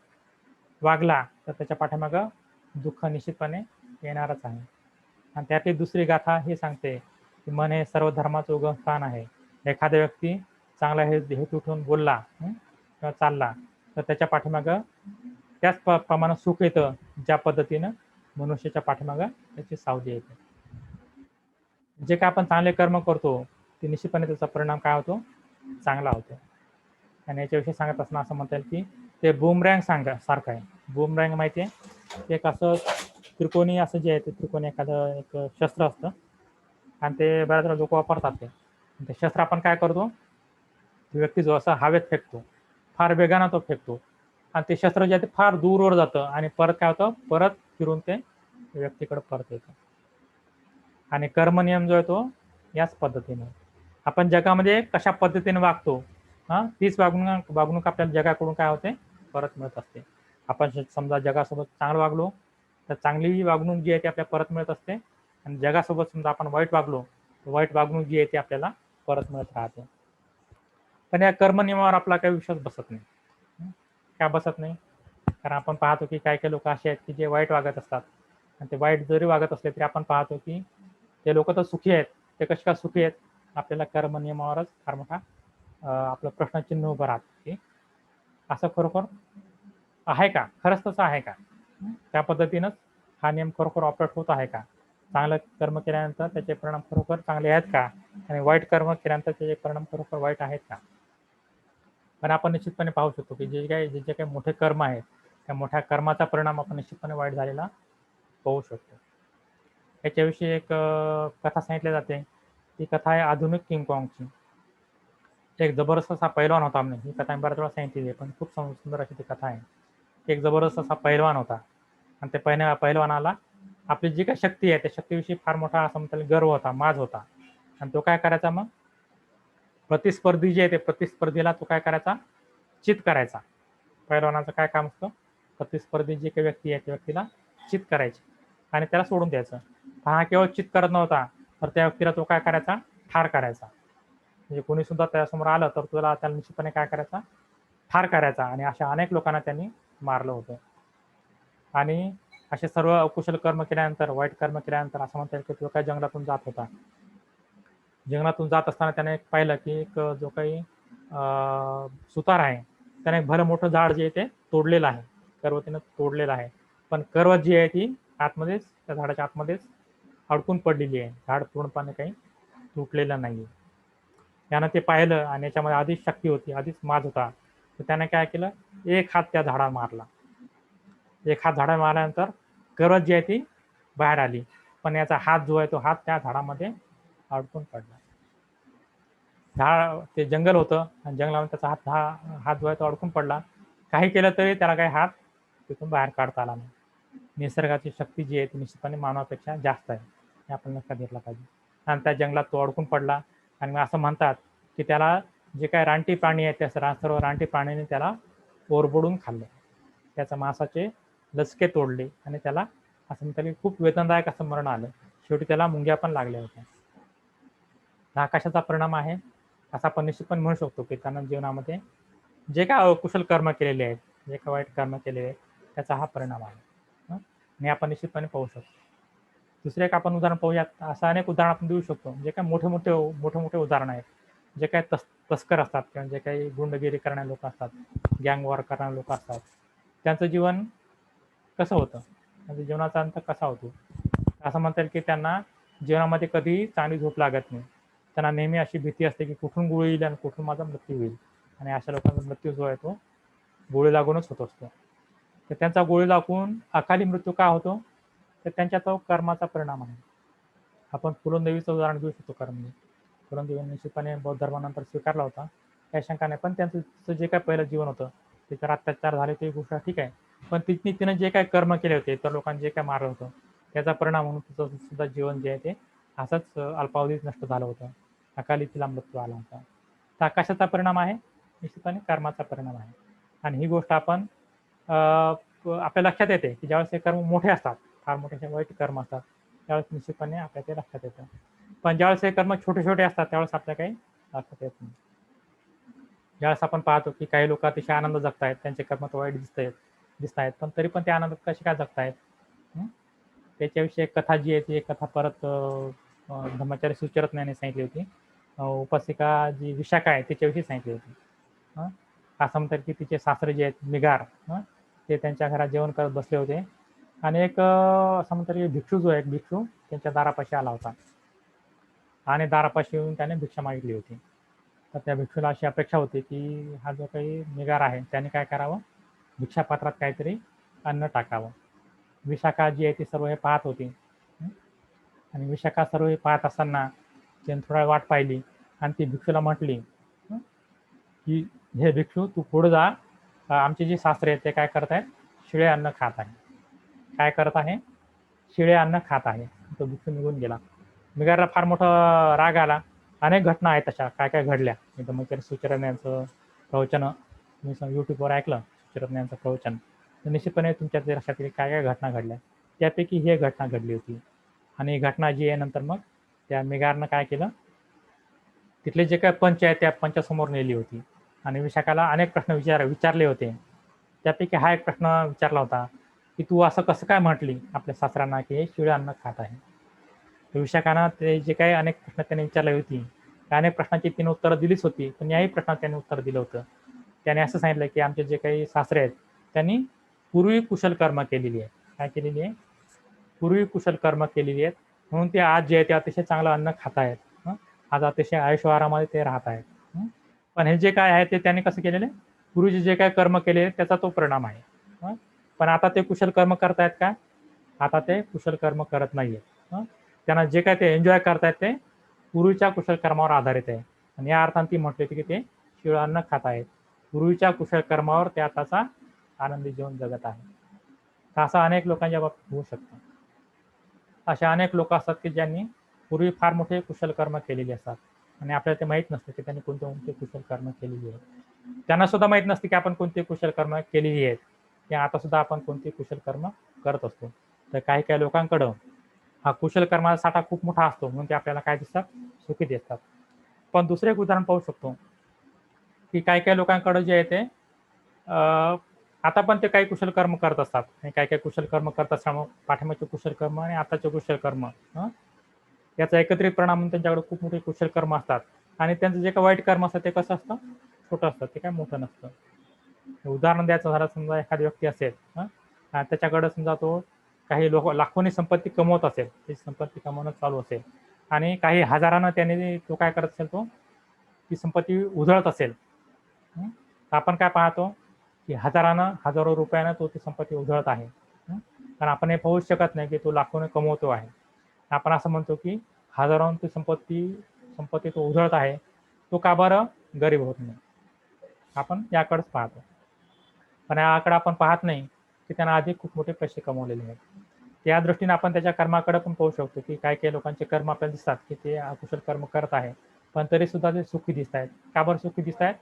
वागला तर त्याच्या पाठीमागं दुःख निश्चितपणे येणारच आहे. आणि त्यातली दुसरी गाथा हे सांगते की मन हे सर्व धर्माचं उगमस्थान आहे. एखादा व्यक्ती चांगला हेतू ठेवून बोलला किंवा चालला तर त्याच्या पाठीमागं त्याच प्रमाणात सुख येतं ज्या पद्धतीनं मनुष्याच्या पाठीमागं त्याची सावली येते. जे काय आपण चांगले कर्म करतो ते निश्चितपणे त्याचा परिणाम काय होतो, चांगला होतो. आणि याच्याविषयी सांगत असताना असं म्हणता येईल की ते बूमरँग सारखं आहे. बूमरँग माहिती आहे, एक असं त्रिकोणी असं जे आहे ते त्रिकोणी एखादं एक शस्त्र असतं आणि ते बऱ्याच वेळा लोक वापरतात ते शस्त्र आपण काय करतो, व्यक्ती जो असा हवेत फेकतो, फार वेगानं तो फेकतो आणि ते शस्त्र जे आहे ते फार दूरवर जातं आणि परत काय होतं, परत फिरून ते व्यक्तीकडे परत येतं. आणि कर्मनियम जो आहे तो याच पद्धतीने आपण जगामध्ये कशा पद्धतीने वागतो, तीच वागणूक आपल्याला जगाकडून काय होते, परत मिळत असते. आपण समजा जगासोबत चांगलं वागलो तर चांगली वागणूक जी आहे ती आपल्याला परत मिळत असते आणि जगासोबत समजा आपण वाईट वागलो तर वाईट वागणूक जी आहे ती आपल्याला परत मिळत राहते. पण या कर्मनियमावर आपला काही विश्वास बसत नाही. का बसत नाही? कारण आपण पाहतो की काही काही लोक असे आहेत की जे वाईट वागत असतात आणि ते वाईट जरी वागत असले तरी आपण पाहतो की ते लोक तर सुखी आहेत. ते कसे काय सुखी आहेत? आपल्याला कर्मनियमावरच फार मोठा आपलं प्रश्नचिन्ह उभं राहतं की असं खरोखर आहे का? खरंच तसं आहे का? त्या पद्धतीनंच हा नियम खरोखर ऑपरेट होत आहे का? चांगलं कर्म केल्यानंतर त्याचे परिणाम खरोखर चांगले आहेत का? आणि वाईट कर्म केल्यानंतर त्याचे परिणाम खरोखर वाईट आहेत का? पण आपण निश्चितपणे पाहू शकतो की जे काही मोठे कर्म आहेत त्या मोठ्या कर्माचा परिणाम आपण निश्चितपणे वाईट झालेला पाहू शकतो. याच्याविषयी एक कथा सांगितली जाते. ती कथा आहे आधुनिक किंग कॉंगची. एक जबरदस्त असा पैलवान होता. ही कथा मी बऱ्याच वेळा सांगितलेली आहे, पण खूप सुंदर अशी ती कथा आहे. एक जबरदस्त असा पैलवान होता आणि त्या पैलवानाला आपली जी काही शक्ती आहे त्या शक्तीविषयी फार मोठा असा म्हणता येईल गर्व होता, माज होता. आणि तो काय करायचा, मग प्रतिस्पर्धी जे आहे ते प्रतिस्पर्धीला तो काय करायचा, चित करायचा. पैलवानाचं काय काम असतं, प्रतिस्पर्धी जी काही व्यक्ती आहे त्या व्यक्तीला चित करायची आणि त्याला सोडून द्यायचं. हा केवळ चित करत नव्हता तर त्या व्यक्तीला तो काय करायचा, ठार करायचा. म्हणजे कोणी सुद्धा त्यासमोर आलं तर त्याला निश्चितपणे काय करायचा, ठार करायचा. आणि अशा अनेक लोकांना त्यांनी मारलं होतं. आणि असे सर्व अकुशल कर्म केल्यानंतर, वाईट कर्म केल्यानंतर असं म्हणता येईल की तो काय जंगलातून जात होता. जंगलातून जात असताना त्याने एक पाहिलं की एक जो काही सुतार आहे त्याने एक भलं मोठं झाड जे आहे ते तोडलेलं आहे, पर्वतीनं तोडलेलं आहे. पण पर्वत जी आहे ती आतमध्येच, त्या झाडाच्या आतमध्येच अडकून पडलेली आहे. झाड पूर्णपणे काही तुटलेलं नाही. त्यानं ते पाहिलं आणि याच्यामध्ये आधीच शक्ती होती, आधीच माज होता. तर त्याने काय केलं, एक हात त्या झाडाला मारला. एक हात झाडाला मारल्यानंतर करवत जी आहे ती बाहेर आली, पण याचा हात जो आहे तो हात त्या झाडामध्ये अडकून पडला. झाड ते जंगल होतं आणि जंगलामध्ये त्याचा हात जो आहे तो अडकून पडला. काही केलं तरी त्याला काही हात तिथून बाहेर काढता आला नाही. निसर्गाची शक्ती जी आहे ती निश्चितपणे मानवापेक्षा जास्त आहे, हे आपण लक्षात घेतलं पाहिजे. आणि त्या जंगलात तो अडकून पडला आणि असं म्हणतात की त्याला जे काही रानटी प्राणी आहेत त्या सर्व रानटी प्राण्यांनी त्याला ओरबडून खाल्लं. त्याच्या मांसाचे लचके तोडले आणि त्याला असं म्हणता येईल खूप वेदनादायक असं मरण आलं. शेवटी त्याला मुंग्या पण लागल्या होत्या. हा कशाचा परिणाम आहे, असं आपण निश्चितपणे म्हणू शकतो की त्यांना जीवनामध्ये जे काय अकुशल कर्म केलेले आहेत, जे काय वाईट कर्म केलेले आहेत त्याचा हा परिणाम आहे. आणि आपण निश्चितपणे पाहू शकतो. दुसरे एक आपण उदाहरण पाहूयात. असं अनेक उदाहरण आपण देऊ शकतो. जे काही मोठे मोठे उदाहरण आहेत. जे काही तस्कर असतात किंवा जे काही गुंडगिरी करणारे लोक असतात, गँग वॉर करणारे लोक असतात, त्यांचं जीवन कसं होतं, त्यांच्या जीवनाचा अंत कसा होतो. असं म्हणता येईल की त्यांना जीवनामध्ये कधीही चांगली झोप लागत नाही. त्यांना नेहमी अशी भीती असते की कुठून गोळी येईल आणि कुठून माझा मृत्यू होईल. आणि अशा लोकांचा मृत्यू जो आहे तो गोळी लागूनच होत असतो. तर त्यांचा गोळी लागून अकाली मृत्यू का होतो, तर त्यांच्या तो कर्माचा परिणाम आहे. आपण फुलंदेवीचं उदाहरण घेऊ शकतो. कर्म फुलंदेवीने निश्चितपणे बौद्ध धर्मानंतर स्वीकारला होता, काही शंका नाही. पण त्यांचं जे काही पहिलं जीवन होतं त्याच्यावर अत्याचार झाले ते गोष्ट ठीक आहे, पण तिने जे काही कर्म केले होते, तर लोकांनी जे काय मारलं होतं त्याचा परिणाम म्हणून तिचं सुद्धा जीवन जे आहे ते असंच अल्पावधीत नष्ट झालं होतं. अकाली तिला मृत्यू आला होता. तर कशाचा परिणाम आहे, निश्चितपणे कर्माचा परिणाम आहे. आणि ही गोष्ट आपण आपल्या लक्षात येते की ज्यावेळेस हे कर्म मोठे असतात, फार मोठे वाईट कर्म असतात, त्यावेळेस निश्चितपणे आपल्या ते लक्षात येतं. पण ज्यावेळेस हे कर्म छोटे छोटे असतात त्यावेळेस आपल्या काही लक्षात येत नाही. ज्यावेळेस आपण पाहतो की काही लोक अतिशय आनंद जगतायत, त्यांचे कर्म तर वाईट दिसत आहेत, पण तरी पण ते आनंदात कसे काय जगतायत, त्याच्याविषयी एक कथा जी आहे ती एक कथा परत धर्माचार्य सुचरत्न यांनी सांगितली होती. उपासिका जी विशाखा आहे तिच्याविषयी सांगितली होती. असं म्हणतात की तिचे सासरे जे आहेत मिगार, ते त्यांच्या घरात जेवण करत बसले होते आणि एक असं म्हणतात की भिक्षू जो आहे, एक भिक्षू त्यांच्या दारापाशी आला होता. आणि दारापाशी येऊन त्याने भिक्षा मागितली होती. तर त्या भिक्षूला अशी अपेक्षा होती की हा जो काही निगार आहे त्याने काय करावं, भिक्षापात्रात काहीतरी अन्न टाकावं. विशाखा जी आहे ती सर्व हे पाहत होती. आणि विशाखा सर्व हे पाहत असताना त्याने थोडा वाट पाहिली आणि ती भिक्षूला म्हटली की हे भिक्षू तू पुढे जा, आमचे जे सासरे आहेत ते काय करत आहेत, शिळे अन्न खात आहे. काय करत आहे, शिळे अन्न खात आहे. तो भिक्षू निघून गेला. निगारला फार मोठा राग आला. अनेक घटना आहेत तशा काय काय घडल्या. मी तर मग सुचरज्ञांचं प्रवचन मी यूट्यूबवर ऐकलं, सुचरज्ञांचं प्रवचन. तर निश्चितपणे तुमच्या लक्षात काय काय घटना घडल्या. त्यापैकी ही एक घटना घडली होती. आणि ही घटना जी आहे नंतर मग त्या मिगारनं काय केलं, तिथले जे काही पंच आहेत त्या पंचासमोर नेली होती आणि विशाखाला अनेक प्रश्न विचारले होते. त्यापैकी हा एक प्रश्न विचारला होता की तू असं कसं काय म्हटली आपल्या सासऱ्यांना की हे शिळे अन्न खात आहे. विशाखानं ते जे काही अनेक प्रश्न त्यांनी विचारली होती, त्या अनेक प्रश्नांची तिने उत्तरं दिलीच होती, पण याही प्रश्नात त्यांनी उत्तर दिलं होतं. त्याने असं सांगितलं की आमचे जे काही सासरे आहेत त्यांनी पूर्वी कुशल कर्म केलेली आहे. काय केलेली आहे, पूर्वी कुशल कर्म केलेली आहेत, म्हणून ते आज जे आहे ते अतिशय चांगलं अन्न खात आहेत. आज अतिशय आयुष्य आरामामध्ये ते राहत आहेत. पण हे जे काय आहे ते त्यांनी कसं केलेलं आहे, पूर्वीचे जे काय कर्म केले त्याचा तो परिणाम आहे. पण आता ते कुशल कर्म करतायत का, आता ते कुशल कर्म करत नाहीये. त्यांना जे काय ते एन्जॉय करतायत ते पूर्वीच्या कुशल कर्मावर आधारित आहे. आणि या अर्थाने ती म्हटली होती की ते शिळं अन्न खात आहेत. पूर्वीच्या कुशल कर्मावर ते आताचा आनंदी जीवन जगत आहे. तर असं अनेक लोकांच्या बाबतीत होऊ शकतं. अशा अनेक लोक असतात की ज्यांनी पूर्वी फार मोठे कुशल कर्म केलेले असतात आणि आपल्याला ते माहीत नसतं की त्यांनी कोणते कोणते कुशल कर्म केलेली आहेत. त्यांना सुद्धा माहीत नसते की आपण कोणते कुशल कर्म केलेली आहेत, की आता सुद्धा आपण कोणते कुशल कर्म करत असतो. तर काही काही लोकांकडं हा कुशल कर्माचा साठा खूप मोठा असतो, म्हणून ते आपल्याला काय दिसतात, सुखी दिसतात. पण दुसरं एक उदाहरण पाहू शकतो की काही काही लोकांकडे जे आहे ते आता पण ते काही कुशल कर्म करत असतात आणि काही काही कुशल कर्म करत असल्यामुळे पाठिंबाचे कुशल कर्म आणि आताचे कुशल कर्म याचा एकत्रित परिणाम म्हणून त्यांच्याकडे खूप मोठे कुशल कर्म असतात आणि त्यांचं जे काही वाईट कर्म असतं ते कसं असतं, छोटं असतं, ते काय मोठं नसतं. उदाहरण द्यायचं झालं, समजा एखादी व्यक्ती असेल त्याच्याकडे समजा तो काही लाखोनी संपत्ती कमवत असेल, ती संपत्ती कमवणं चालू असेल आणि काही हजारानं त्याने तो काय करत असेल, तो ती संपत्ती उधळत असेल. तर आपण काय पाहतो की हजारो रुपयानं तो ती संपत्ती उधळत आहे. कारण आपण हे पाहूच शकत नाही की तो लाखोने कमवतो आहे. आपण असं म्हणतो की हजारोंची संपत्ती तो उधळत आहे, तो का बरं गरीब होत नाही. आपण याकडेच पाहतो. पण याकडे आपण पाहत नाही की त्यांना आधी खूप मोठे पैसे कमवलेले आहेत. त्या दृष्टीने आपण त्याच्या कर्माकडे पण पाहू शकतो की काही काही लोकांचे कर्म आपल्याला दिसतात की ते अकुशल कर्म करत आहे, पण तरी सुद्धा ते सुखी दिसत आहेत. का बरं सुखी दिसत आहेत,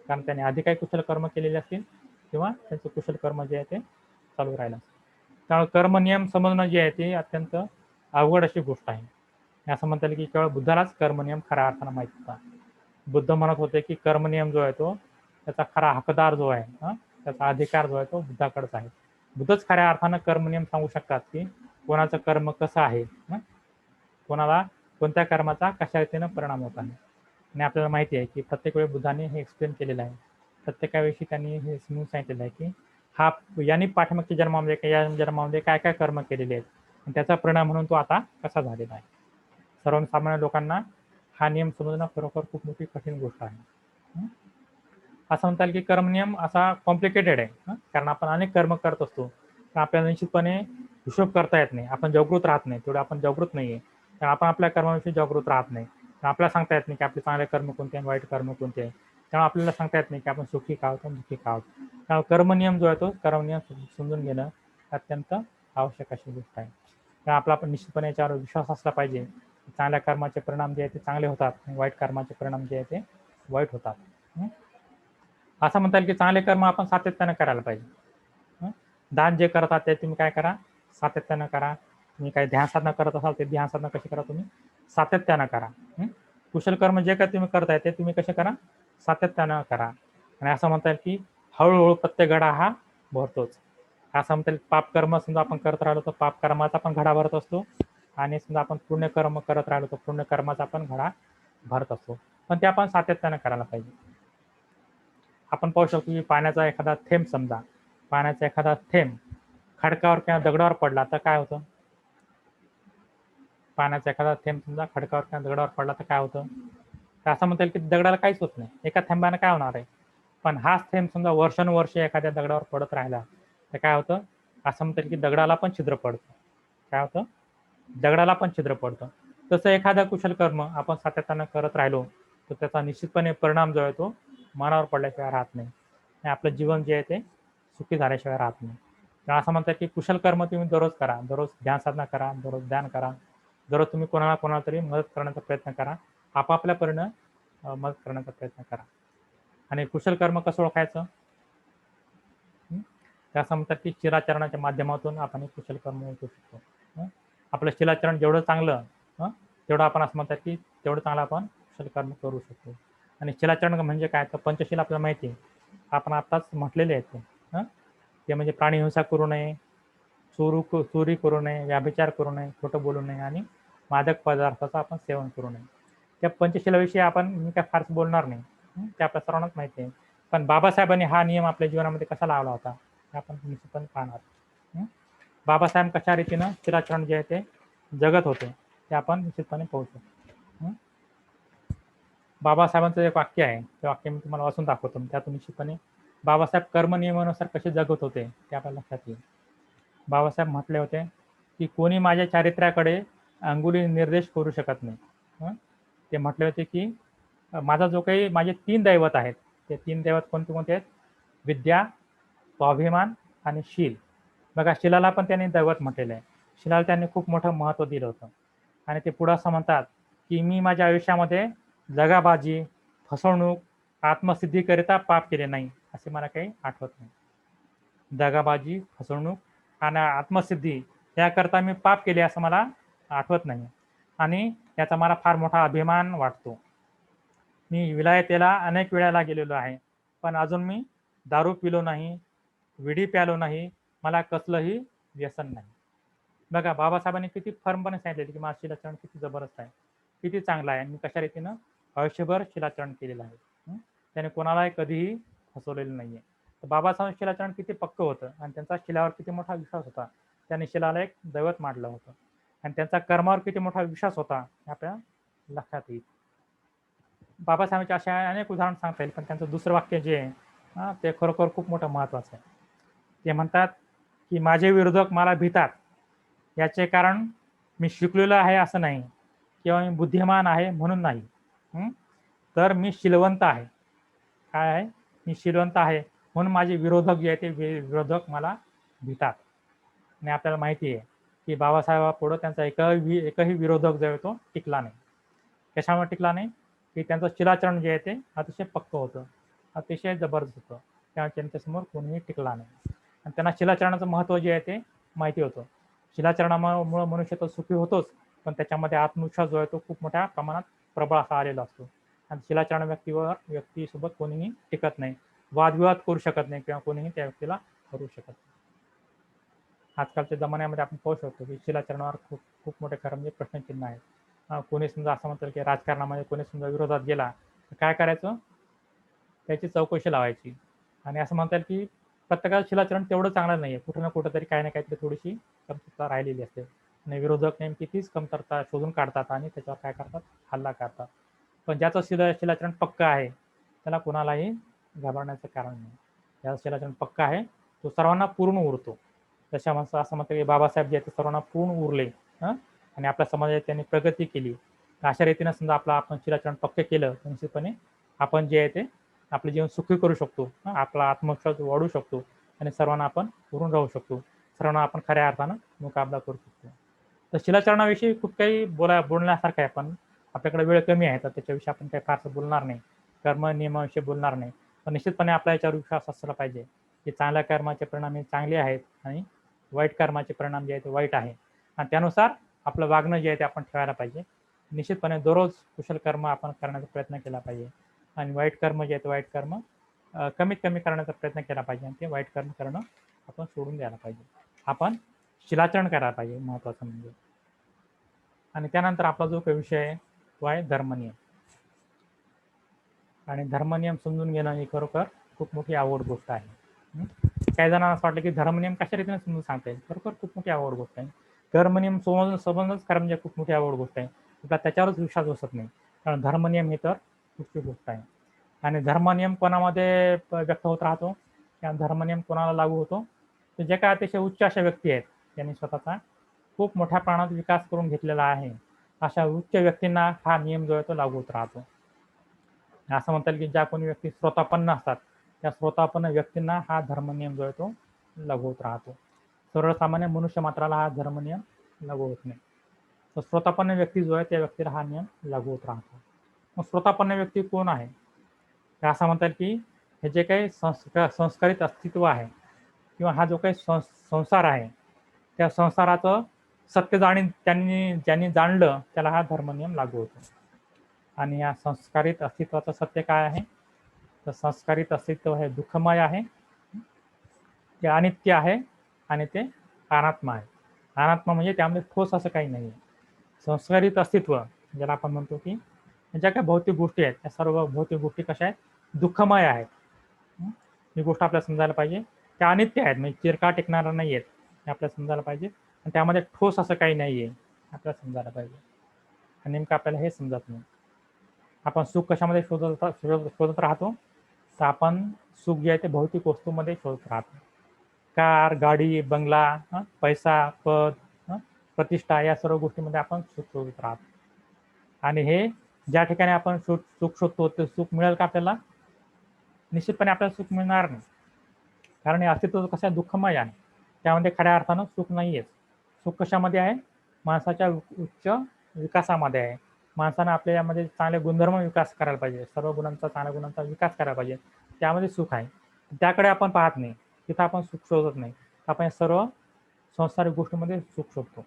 कारण त्यांनी आधी काही कुशल कर्म केलेले असतील किंवा त्यांचं कुशल कर्म जे आहे ते चालू राहिलं. त्यामुळे कर्म नियम समजणं जे आहे ते अत्यंत अवघड अशी गोष्ट आहे. असं म्हणता येईल की केवळ बुद्धालाच कर्मनियम खऱ्या अर्थानं माहित होता. बुद्ध म्हणत होते की कर्मनियम जो आहे तो त्याचा खरा हकदार जो आहे, त्याचा अधिकार जो आहे तो बुद्धाकडेच आहे. बुद्धच खऱ्या अर्थानं कर्मनियम सांगू शकतात की कोणाचं कर्म कसं आहे, कोणाला कोणत्या कर्माचा कशा रीतीनं परिणाम होत आहे. आणि आपल्याला माहिती आहे की प्रत्येक वेळी बुद्धाने हे एक्सप्लेन केलेलं आहे. प्रत्येकाविषयी त्यांनी हे समजून सांगितलेलं आहे की हा यांनी पाठीमागच्या जन्मामध्ये या जन्मामध्ये काय काय कर्म केलेले आहेत आणि त्याचा परिणाम म्हणून तो आता कसा झालेला आहे. सर्वसामान्य लोकांना हा नियम समजणं खरोखर खूप मोठी कठीण गोष्ट आहे. असं म्हणता येईल की कर्मनियम असा कॉम्प्लिकेटेड आहे, कारण आपण अनेक कर्म करत असतो, तर आपल्याला निश्चितपणे हिशोब करता येत नाही. आपण जागृत राहत नाही, तेवढं आपण जागृत नाहीये. तर आपण आपल्या कर्माविषयी जागृत राहत नाही. तर आपल्याला सांगता येत नाही की आपले चांगले कर्म कोणते आणि वाईट कर्म कोणते आहे. त्यामुळे आपल्याला सांगता येत नाही की आपण सुखी का आहोत आणि दुःखी का आहोत. त्यामुळे कर्मनियम जो आहे तो कर्मनियम समजून घेणं अत्यंत आवश्यक अशी गोष्ट आहे. तर आपला पण निश्चितपणे याच्यावर विश्वास असला पाहिजे. चांगल्या कर्माचे परिणाम जे आहे ते चांगले होतात आणि वाईट कर्माचे परिणाम जे आहे ते वाईट होतात. असं म्हणता येईल की चांगले कर्म आपण सातत्यानं करायला पाहिजे. दान जे करतात ते तुम्ही काय करा, सातत्यानं करा. तुम्ही काही ध्यान साधना करत असाल ते ध्यान साधना कशी करा, तुम्ही सातत्यानं करा. कुशल कर्म जे काय तुम्ही करताय ते तुम्ही कसे करा, सातत्यानं करा. आणि असं म्हणता येईल की हळूहळू प्रत्येक घडा हा भरतोच. असं म्हणता येईल पाप कर्म समजा आपण करत राहिलो तर पाप कर्माचा पण घडा भरत असतो आणि समजा आपण पुण्यकर्म करत राहिलो तर पुण्यकर्माचा पण घडा भरत असतो. पण ते आपण सातत्यानं करायला पाहिजे. आपण पाहू शकतो की पाण्याचा एखादा थेंब, समजा पाण्याचा एखादा थेंब खडकावर किंवा दगडावर पडला तर काय होतं, पाण्याचा एखादा थेंब समजा खडकावर किंवा दगडावर पडला तर काय होतं, तर असं म्हणता येईल की दगडाला काहीच होत नाही, एका थेंबाने काय होणार आहे. पण हाच थेंब समजा वर्षानुवर्षे एखाद्या दगडावर पडत राहिला तर काय होतं, असं म्हणता येईल की दगडाला पण छिद्र पडतं. काय होतं, दगडाला पण छिद्र पडतं. तसं एखादा कुशल कर्म आपण सातत्यानं करत राहिलो तर त्याचा निश्चितपणे परिणाम जो आहे तो मनावर पडल्याशिवाय राहत नाही आणि आपलं जीवन जे आहे ते सुखी झाल्याशिवाय राहत नाही. तर असं म्हणतात की कुशल कर्म तुम्ही दररोज करा, दररोज ध्यान साधना करा, दररोज ध्यान करा, दररोज तुम्ही कोणाला तरी मदत करण्याचा प्रयत्न करा, आपापल्या परीनं मदत करण्याचा प्रयत्न करा. आणि कुशल कर्म कसं ओळखायचं, ते असं म्हणतात की शिलाचरणाच्या माध्यमातून आपण हे कुशल कर्म ओळखू शकतो. आपलं शिलाचरण जेवढं चांगलं तेवढं आपण असं म्हणतात की तेवढं चांगलं आपण कुशल कर्म करू शकतो. आणि शिलाचरण म्हणजे काय, तर पंचशील आपल्याला माहिती आहे, आपण आत्ताच म्हटलेले आहेत ते म्हणजे प्राणीहिंसा करू नये, चोरी करू नये, व्यभिचार करू नये, खोटं बोलू नये आणि मादक पदार्थाचं आपण सेवन करू नये. त्या पंचशिलाविषयी मी काय फारसं बोलणार नाही, ते आपल्या सर्वांनाच माहिती आहे. पण बाबासाहेबांनी हा नियम आपल्या जीवनामध्ये कसा लावला होता हे आपण निश्चितपणे पाहणार. बाबासाहेब कशा रीतीनं शिलाचरण जे आहे ते जगत होते ते आपण निश्चितपणे पाहू शकतो. बाबासाहेबांचं एक वाक्य आहे, ते वाक्य मी तुम्हाला वाचून दाखवतो, त्यातून निश्चितपणे बाबासाहेब कर्म नियमानुसार कसे जगत होते ते आपल्याला लक्षात येईल. बाबासाहेब म्हटले होते की कोणी माझ्या चारित्र्याकडे अंगुली निर्देश करू शकत नाही. ते म्हटले होते की माझा जो काही माझे 3 दैवत आहेत, ते 3 दैवत कोणते कोणते आहेत, विद्या, स्वाभिमान आणि शील. बघा, शिलाला पण त्यांनी दैवत म्हटलेलं आहे. शिलाला त्यांनी खूप मोठं महत्त्व दिलं होतं आणि ते पुढं असं म्हणतात की मी माझ्या आयुष्यामध्ये दगाबाजी, फसवणूक, आत्मसिद्धीकरिता पाप केले नाही, असे मला काही आठवत नाही. दगाबाजी, फसवणूक आणि आत्मसिद्धी याकरता मी पाप केले असं मला आठवत नाही आणि याचा मला फार मोठा अभिमान वाटतो. मी विलायतेला अनेक वेळेला गेलेलो आहे, पण अजून मी दारू पिलो नाही, विडी प्यालो नाही, मला कसलंही व्यसन नाही. बघा, बाबासाहेबांनी किती फर्मपणे सांगितले की माझं शिलाचरण किती जबरदस्त आहे, किती चांगलं आहे आणि मी कशा रीतीनं आयुष्यभर शिलाचरण केलेलं आहे. त्याने कोणालाही कधीही फसवलेलं नाहीये. तर बाबासाहेब शिलाचरण किती पक्कं होतं आणि त्यांचा शिलावर किती मोठा विश्वास होता. त्यांनी शिलाला एक दैवत मानलं होतं आणि त्यांचा कर्मावर किती मोठा विश्वास होता हे आपल्या लक्षात येईल. बाबासाहेबांचे असे अनेक उदाहरण सांगता येईल, पण त्यांचं दुसरं वाक्य जे आहे ते खरोखर खूप मोठं महत्त्वाचं आहे. ते म्हणतात की माझे विरोधक मला भितात, याचे कारण मी शिकलेलो आहे असं नाही किंवा मी बुद्धिमान आहे म्हणून नाही, तर मी शीलवंत आहे. काय आहे, मी शीलवंत आहे म्हणून माझे विरोधक जे आहे ते विरोधक मला भितात. आणि आपल्याला माहिती आहे की बाबासाहेबापुढं त्यांचा एकही विरोधक जो आहे तो टिकला नाही. कशामुळे टिकला नाही, की त्यांचं शिलाचरण जे आहे ते अतिशय पक्कं होतं, अतिशय जबरदस्त होतं, त्यामुळे त्यांच्यासमोर कोणीही टिकला नाही आणि त्यांना शिलाचरणाचं महत्त्व जे आहे ते माहिती होतं. शिलाचरणामुळं मनुष्य तो सुखी होतोच, पण त्याच्यामध्ये आत्मविश्वास जो आहे तो खूप मोठ्या प्रमाणात प्रबळ असा आलेला असतो आणि शिलाचरण व्यक्तीसोबत कोणीही टिकत नाही, वादविवाद करू शकत नाही किंवा कोणीही त्या व्यक्तीला करू शकत नाही. आजकालच्या जमान्यामध्ये आपण पाहू शकतो की शिलाचरणावर खूप खूप मोठे खरं म्हणजे प्रश्नचिन्ह आहेत. कोणी समजा असं म्हणतं की राजकारणामध्ये कोणी समजा विरोधात गेला तर काय करायचं, त्याची चौकशी लावायची आणि असं म्हणता येईल की प्रत्येकाचं शिलाचरण तेवढं चांगलं नाही आहे. कुठं ना कुठेतरी काही ना काहीतरी थोडीशी कमतरता राहिलेली असते आणि विरोधक नेमकी तीच कमतरता शोधून काढतात आणि त्याच्यावर काय करतात, हल्ला करतात. पण ज्याचं शिलाचरण पक्कं आहे त्याला कुणालाही घाबरण्याचं कारण नाही. ज्याचं शिलाचरण पक्कं आहे तो सर्वांना पूर्ण उरतो. असं म्हणतात की बाबासाहेब जे आहेत ते सर्वांना पूर्ण उरले आणि आपल्या समाजात त्यांनी प्रगती केली. अशा रीतीनं समजा आपण शिलाचरण पक्के केलं तर निश्चितपणे आपण जे आहे ते आपलं जीवन सुखी करू शकतो. आपला आत्मविश्वास वाढवू शकतो आणि सर्वांना आपण पुरून राहू शकतो. सर्वांना आपण खऱ्या अर्थानं मुकाबला करू शकतो. तर शिलाचरणाविषयी खूप काही बोलण्यासारखं आहे, पण आपल्याकडे वेळ कमी आहे, तर त्याच्याविषयी आपण काही फारसं बोलणार नाही. कर्म नियमाविषयी बोलणार नाही. पण निश्चितपणे आपला याच्यावर विश्वास असला पाहिजे की चांगल्या कर्माचे परिणाम हे चांगले आहेत आणि वाईट कर्माचे परिणाम जे आहेत ते वाईट आहे आणि त्यानुसार आपलं वागणं जे आहे ते आपण ठेवायला पाहिजे. निश्चितपणे दररोज कुशल कर्म आपण करण्याचा प्रयत्न केला पाहिजे आणि वाईट कर्म जे आहे ते वाईट कर्म कमीत कमी करण्याचा प्रयत्न केला पाहिजे आणि ते वाईट कर्म करणं आपण सोडून द्यायला पाहिजे. आपण शिलाचरण करायला पाहिजे महत्त्वाचं म्हणजे. आणि त्यानंतर आपला जो काही विषय आहे तो आहे धर्मनियम. आणि धर्मनियम समजून घेणं ही खरोखर खूप मोठी अवघड गोष्ट आहे. काही जणांना असं वाटलं की धर्मनियम कशा रीतीने समजून सांगता येईल, खरोखर खूप मोठी अवघड गोष्ट आहे. धर्मनियम समजणंच खरं म्हणजे खूप मोठी आवड गोष्ट आहे. आपला त्याच्यावरच विश्वास बसत नाही. कारण धर्मनियम ही तर दुसरी गोष्ट आहे. आणि धर्मनियम कोणामध्ये व्यक्त होत राहतो किंवा धर्मनियम कोणाला लागू होतो, तर जे काही अतिशय उच्च अशा व्यक्ती आहेत, त्यांनी स्वतःचा खूप मोठ्या प्रमाणात विकास करून घेतलेला आहे. अशा उच्च व्यक्तींना हा नियम जो आहे तो लागू होत राहतो. असं म्हणता येईल की ज्या कोणी व्यक्ती श्रोतापन्न असतात, त्या श्रोतापन्न व्यक्तींना हा धर्मनियम जो आहे तो लागू होत राहतो. सर्वसामान्य मनुष्य मात्राला हा धर्मनियम लागू होत नाही. तर श्रोतापन्न व्यक्ती जो आहे त्या व्यक्तीला हा नियम लागू होत राहतो. मग श्रोतापन्न व्यक्ती कोण आहे? तर असं म्हणता येईल की हे जे काही संस्कारित अस्तित्व आहे किंवा हा जो काही संसार आहे, त्या संसाराचं सत्य ज्यांनी जाणलं त्याला हा धर्मनियम लागू होतो. आणि या संस्कारित अस्तित्वाचं सत्य काय आहे? तर संस्कारित अस्तित्व हे दुःखमय आहे, ते अनित्य आहे आणि ते अनात्म आहे. अनात्म म्हणजे त्यामध्ये ठोस असं काही नाही. संस्कारित अस्तित्व ज्याला आपण म्हणतो की ज्या काही भौतिक गोष्टी आहेत त्या सर्व भौतिक गोष्टी कशा आहेत? दुःखमय आहेत. ही गोष्ट आपल्याला समजायला पाहिजे. त्या अनित्य आहेत, म्हणजे चिरकाळ टिकणाऱ्या नाही आहेत, हे आपल्याला समजायला पाहिजे. आणि त्यामध्ये ठोस असं काही नाही आहे, आपल्याला समजायला पाहिजे. आणि नेमकं आपल्याला हे समजत नाही. आपण सुख कशामध्ये शोधत राहतो? तर आपण सुख जे आहे ते भौतिक वस्तूमध्ये शोधत राहतो. कार, गाडी, बंगला, पैसा, पद, प्रतिष्ठा या सर्व गोष्टीमध्ये आपण सुख शोधत राहतो. आणि हे ज्या ठिकाणी आपण सुख शोधतो ते सुख मिळेल का आपल्याला? निश्चितपणे आपल्याला सुख मिळणार नाही. कारण हे अस्तित्व कसं आहे? दुःखमय आहे. त्यामध्ये खऱ्या अर्थानं सुख नाहीयेच. सुख कशामध्ये आहे? माणसाच्या उच्च विकासामध्ये आहे. माणसानं आपल्या यामध्ये चांगले गुणधर्म विकास करायला पाहिजे. सर्व गुणांचा, चांगल्या गुणांचा विकास करायला पाहिजे. त्यामध्ये सुख आहे. त्याकडे आपण पाहत नाही. तिथं आपण सुख शोधत नाही. आपण सर्व सांसारिक गोष्टींमध्ये सुख शोधतो.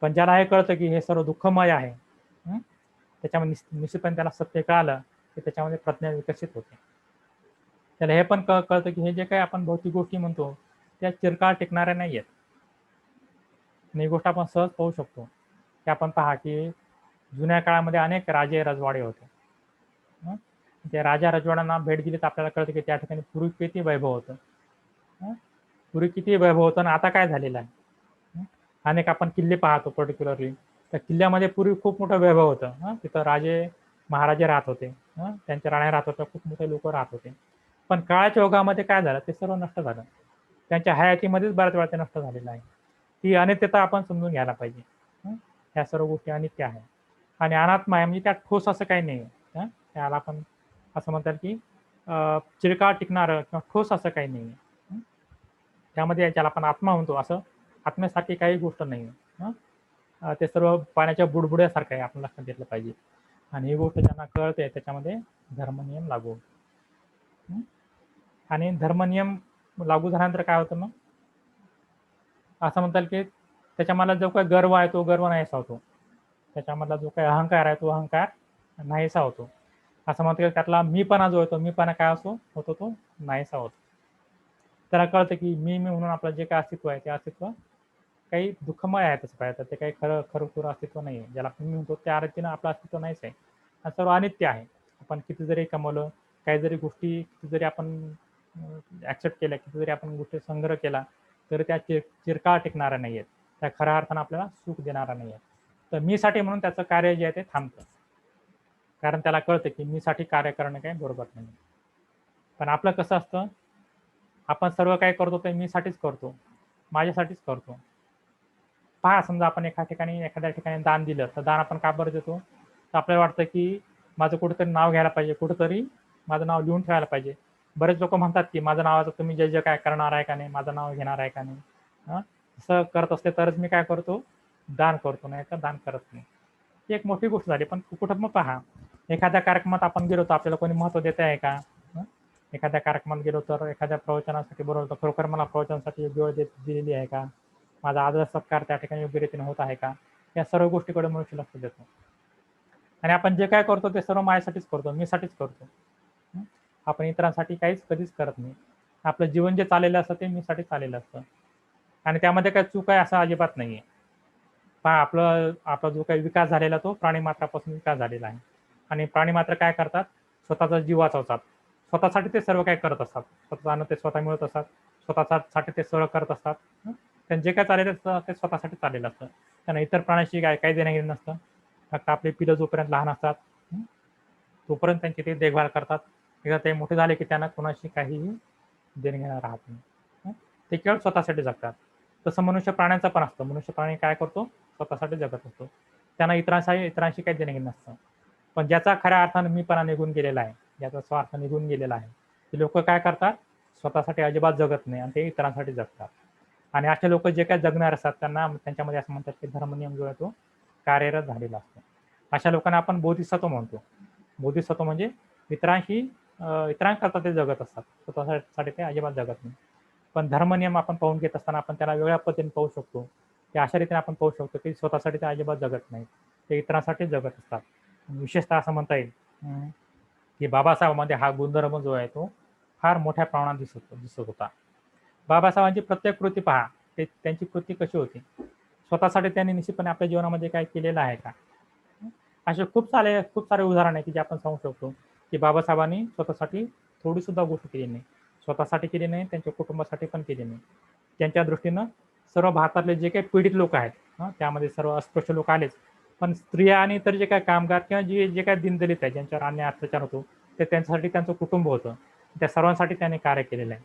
पण ज्याला हे कळतं की हे सर्व दुःखमय आहे, त्याच्यामध्ये निश्चितपणे त्याला सत्य कळालं की त्याच्यामध्ये प्रज्ञा विकसित होते. त्याला हे पण कळतं की हे जे काही आपण भौतिक गोष्टी म्हणतो त्या चिरकाळ टिकणाऱ्या नाही आहेत. आणि ही गोष्ट आपण सहज पाहू शकतो की आपण पहा की जुन्या काळामध्ये अनेक राजे रजवाडे होते. त्या राजा रजवाड्यांना भेट दिली तर आपल्याला कळतं की त्या ठिकाणी पूर्वी किती वैभव होतं. पूर्वी किती वैभव होतं आणि आता काय झालेलं आहे. अनेक आपण किल्ले पाहतो पर्टिक्युलरली. त्या किल्ल्यामध्ये पूर्वी खूप मोठं वैभव होतं. तिथं राजे महाराजे राहत होते. त्यांच्या राण्या राहत होत्या, खूप मोठे लोक राहत होते. पण काळाच्या ओघामध्ये काय झालं? ते सर्व नष्ट झालं. त्यांच्या हयातीमध्येच बऱ्याच वेळा ते नष्ट झालेलं आहे. ती अनित्यता आपण समजून घ्यायला पाहिजे. ह्या सर्व गोष्टी अनित्य आहे आणि अनात्म आहे, म्हणजे त्यात ठोस असं काही नाही आहे. त्याला आपण असं म्हणतात की चिरकाळ टिकणारं किंवा ठोस असं काही नाही आहे. त्यामध्ये ज्याला आपण आत्मा म्हणतो, असं आत्म्यासाठी काही गोष्ट नाही आहे. ते सर्व पाण्याच्या बुडबुड्यासारखं आहे, आपण लक्षात घेतलं पाहिजे. आणि ही गोष्ट ज्यांना कळते त्याच्यामध्ये धर्मनियम लागू होतो. आणि धर्मनियम लागू झाल्यानंतर काय होतं मग? असं म्हणता येईल की त्याच्यामधला जो काही गर्व आहे तो गर्व नाहीसा होतो. त्याच्यामधला जो काही अहंकार आहे तो अहंकार नाहीसा होतो. असं म्हणता येईल त्यातला मीपणा जो आहे तो मीपणा काय होतो तो नाहीसा होतो. त्याला कळतं की मी म्हणून आपलं जे काही अस्तित्व आहे ते अस्तित्व काही दुःखमय आहे. तसं पाहिलं तर ते काही खरं अस्तित्व नाही आहे. ज्याला मी म्हणतो त्या रीतीनं आपलं अस्तित्व नाहीच आहे. हा सर्व अनित्य आहे. आपण किती जरी कमवलं, काही जरी गोष्टी किती जरी आपण ऍक्सेप्ट केल्या, किती जरी आपण गोष्टी संग्रह केला तरी त्या चिरकाळ टिकणाऱ्या नाही आहेत. त्या खऱ्या अर्थानं आपल्याला सुख देणारा नाही आहे. तर मीसाठी म्हणून त्याचं कार्य जे आहे ते थांबतं. कारण त्याला कळतं की मीसाठी कार्य करणं काही बरोबर नाही. पण आपलं कसं असतं? आपण सर्व काही करतो ते मीसाठीच करतो. माझ्यासाठीच करतो. पहा, समजा आपण एखाद्या ठिकाणी दान दिलं, तर दान आपण का बरं देतो? तर आपल्याला वाटतं की माझं कुठेतरी नाव घ्यायला पाहिजे, कुठेतरी माझं नाव लिहून ठेवायला पाहिजे. बरेच लोक म्हणतात की माझं नावाचं तुम्ही जे काय करणार आहे का नाही, माझं नाव घेणार आहे का नाही. असं करत असते तरच मी काय करतो? दान करतो, नाही तर दान करत नाही. ही एक मोठी गोष्ट झाली. पण कुठं मग पहा, एखाद्या कार्यक्रमात आपण गेलो तर आपल्याला कोणी महत्त्व देत आहे का? एखाद्या कार्यक्रमात गेलो तर एखाद्या प्रवचनासाठी बोलवलं तर खरोखर मला प्रवचनासाठी योग्य वेळ दिलेली आहे का? माझा आदर सत्कार त्या ठिकाणी योग्य रीतीने होत आहे का? या सर्व गोष्टीकडे मनुष्य लक्ष देतो. आणि आपण जे काय करतो ते सर्व माझ्यासाठीच करतो, मीसाठीच करतो. आपण इतरांसाठी काहीच कधीच करत नाही. आपलं जीवन जे चाललेलं असतं ते मीसाठी चाललेलं असतं. आणि त्यामध्ये काही चूक आहे असं अजिबात नाहीये. पहा, आपला जो काही विकास झालेला तो प्राणीमात्रापासून विकास झालेला आहे. आणि प्राणीमात्र काय करतात? स्वतःचा जीव वाचवतात. स्वतःसाठी ते सर्व काही करत असतात. स्वतःचं अन्न ते स्वतः मिळवत असतात. स्वतःसाठी ते सर्व करत असतात. त्यांचं जे काय चाललेलं असतं ते स्वतःसाठी चाललेलं असतं. त्यांना इतर प्राण्याशी काही देणं-घेणं नसतं. फक्त आपली पिलं जोपर्यंत लहान असतात, तोपर्यंत त्यांची ते देखभाल करतात. एकदा ते मोठे झाले की त्यांना कोणाशी काहीही देणं-घेणं राहत नाही. ते केवळ स्वतःसाठी जगतात. तसं मनुष्य प्राण्यांचं पण असतं. मनुष्य प्राणी काय करतो? स्वतःसाठी जगत असतो. त्यांना इतरांशी काही देणं-घेणं नसतं. पण ज्याचा खऱ्या अर्थानं मीपणा निघून गेलेला आहे, ज्याचा स्वार्थ निघून गेलेला आहे, ते लोकं काय करतात? स्वतःसाठी अजिबात जगत नाही आणि ते इतरांसाठी जगतात. आणि असे लोकं जे काही जगणार असतात त्यांना त्यांच्यामध्ये असं म्हणतात की धर्मनियम जो आहे तो कार्यरत झालेला असतो. अशा लोकांना आपण बोधिसत्व म्हणतो. बोधिसत्व म्हणजे इतरांशी इतरांकरता ते जगत असतात. स्वतःसाठी ते अजिबात जगत नाही. पण धर्मनियम आपण पाहून घेत असताना आपण त्याला वेगळ्या पद्धतीने पाहू शकतो, की अशा रीतीने आपण पाहू शकतो की स्वतःसाठी ते अजिबात जगत नाहीत. ते इतरांसाठीच जगत असतात. विशेषतः असं म्हणता येईल की बाबासाहेबांमध्ये हा गुणधर्म जो आहे तो फार मोठ्या प्रमाणात दिसत होता. बाबासाहेबांची प्रत्येक कृती पहा, ते त्यांची कृती कशी होती. स्वतःसाठी त्यांनी निश्चितपणे आपल्या जीवनामध्ये काय केलेलं आहे का? असे खूप सारे उदाहरण आहे की जे आपण सांगू शकतो, की बाबासाहेबांनी स्वतःसाठी थोडी सुद्धा गोष्ट केली नाही. स्वतःसाठी केली नाही, त्यांच्या कुटुंबासाठी पण केली नाही. त्यांच्या दृष्टीनं सर्व भारतातले जे काही पीडित लोक आहेत, त्यामध्ये सर्व अस्पृश्य लोक आलेच. पण स्त्रिया आणि इतर जे काही कामगार किंवा जे जे काही दीनदलित आहेत, ज्यांच्यावर अन्याय अत्याचार होतो, ते त्यांच्यासाठी त्यांचं कुटुंब होतं. त्या सर्वांसाठी त्यांनी कार्य केलेलं आहे.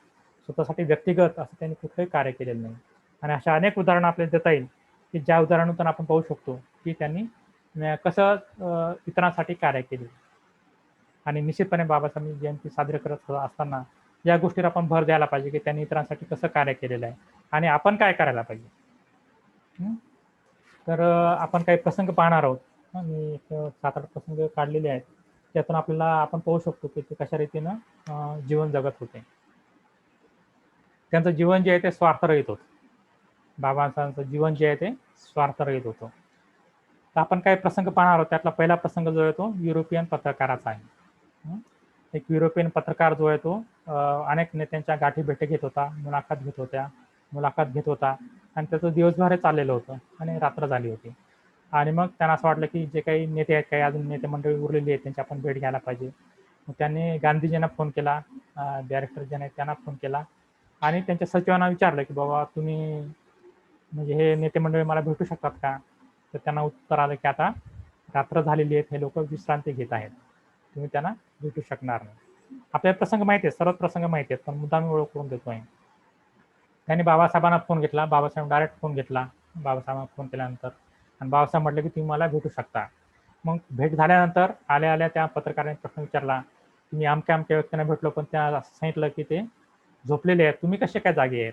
स्वतःसाठी व्यक्तिगत असं त्यांनी कुठलंही कार्य केलेलं नाही. आणि अशा अनेक उदाहरणं आपल्याला देता येईल, की ज्या उदाहरणातून आपण पाहू शकतो, की त्यांनी कसं इतरांसाठी कार्य केले. आणि निश्चितपणे बाबासाहेब जयंती साजरी करत असताना या गोष्टीवर आपण भर द्यायला पाहिजे, की त्यांनी इतरांसाठी कसं कार्य केलेलं आहे आणि आपण काय करायला पाहिजे. तर आपण काही प्रसंग पाहणार आहोत. मी एक 7-8 प्रसंग काढलेले आहेत. त्यातून आपल्याला आपण पाहू शकतो, की ते कशा रीतीनं जीवन जगत होते. त्यांचं जीवन जे आहे ते स्वार्थरहित होतं. बाबासाहेबांचं जीवन जे आहे ते स्वार्थरहित होतं. तर आपण काही प्रसंग पाहणार आहोत. त्यातला पहिला प्रसंग जो आहे तो युरोपियन पत्रकाराचा आहे. एक युरोपियन पत्रकार जो आहे तो अनेक नेत्यांच्या गाठी-भेटी घेत होता, मुलाखत घेत होता आणि त्याचं दिवसभर चाललेलं होतं आणि रात्र झाली होती. आणि मग त्यांना असं वाटलं, की जे काही नेते आहेत, काही अजून नेते मंडळी उरलेली आहेत, त्यांची आपण भेट घ्यायला पाहिजे. मग त्यांनी गांधीजींना फोन केला, डायरेक्टर जे आहेत त्यांना फोन केला आणि त्यांच्या सचिवांना विचारलं, की "बाबा तुम्ही म्हणजे हे नेते मंडळी मला भेटू शकतात का?" तर त्यांना उत्तर आलं, की "आता रात्र झालेली आहे, हे लोकं विश्रांती घेत आहेत. तुम्ही त्यांना भेटू शकणार नाही." आपल्याला प्रसंग माहिती आहे, सर्वच प्रसंग माहिती आहेत, पण मुद्दाम ओळख करून देतोय. त्यांनी बाबासाहेबांना फोन घेतला. बाबासाहेब डायरेक्ट फोन घेतला. बाबासाहेबांना फोन केल्यानंतर आणि बाबासाहेब म्हटले, की "तुम्ही मला भेटू शकता." मग भेट झाल्यानंतर आल्या-आल्या त्या पत्रकाराने प्रश्न विचारला, की "मी अमक्या-अमक्या व्यक्तींना भेटलो, पण त्या असं सांगितलं, की ते झोपलेले आहेत. तुम्ही कसे काय जागे आहेत?"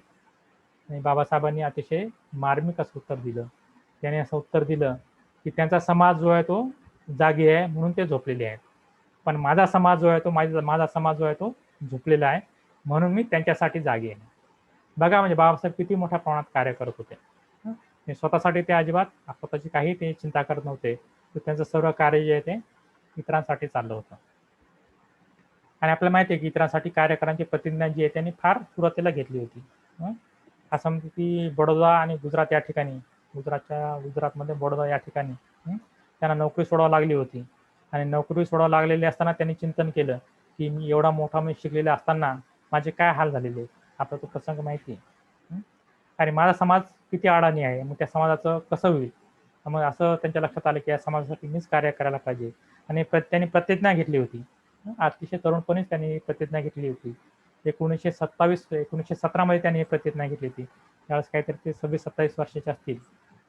आणि बाबासाहेबांनी अतिशय मार्मिक असं उत्तर दिलं. त्याने असं उत्तर दिलं, की "त्यांचा समाज जो आहे तो जागी आहे म्हणून ते झोपलेले आहेत. पण माझा समाज जो आहे तो माझा समाज जो आहे तो झोपलेला आहे म्हणून मी त्यांच्यासाठी जागी आहे." बघा म्हणजे बाबासाहेब किती मोठ्या प्रमाणात कार्य करत होते. ते स्वतःसाठी ते अजिबात स्वतःची काही ते चिंता करत नव्हते. तर त्यांचं सर्व कार्य जे आहे ते इतरांसाठी चाललं होतं. आणि आपल्याला माहिती आहे की इतरांसाठी कार्य करण्याची प्रतिज्ञा जी आहे त्यांनी फार सुरुवातीला घेतली होती. असं म्हणते की बडोदा आणि गुजरात या ठिकाणी गुजरातमध्ये बडोदा या ठिकाणी त्यांना नोकरी सोडावी लागली होती. आणि नोकरी सोडावी लागलेली असताना त्यांनी चिंतन केलं, की मी एवढा मोठा मी शिकलेला असताना माझे काय हाल झालेले. आपल्याला तो प्रसंग माहिती आहे. आणि माझा समाज किती अडाणी आहे. मग त्या समाजाचं कसं होईल? मग असं त्यांच्या लक्षात आलं, की या समाजासाठी मीच कार्य करायला पाहिजे. आणि त्यांनी प्रतिज्ञा घेतली होती. अतिशय तरुणपणीच त्यांनी प्रतिज्ञा घेतली होती. 1917 मध्ये त्यांनी ही प्रतिज्ञा घेतली होती. त्यावेळेस काहीतरी ते 26-27 वर्षाचे असतील.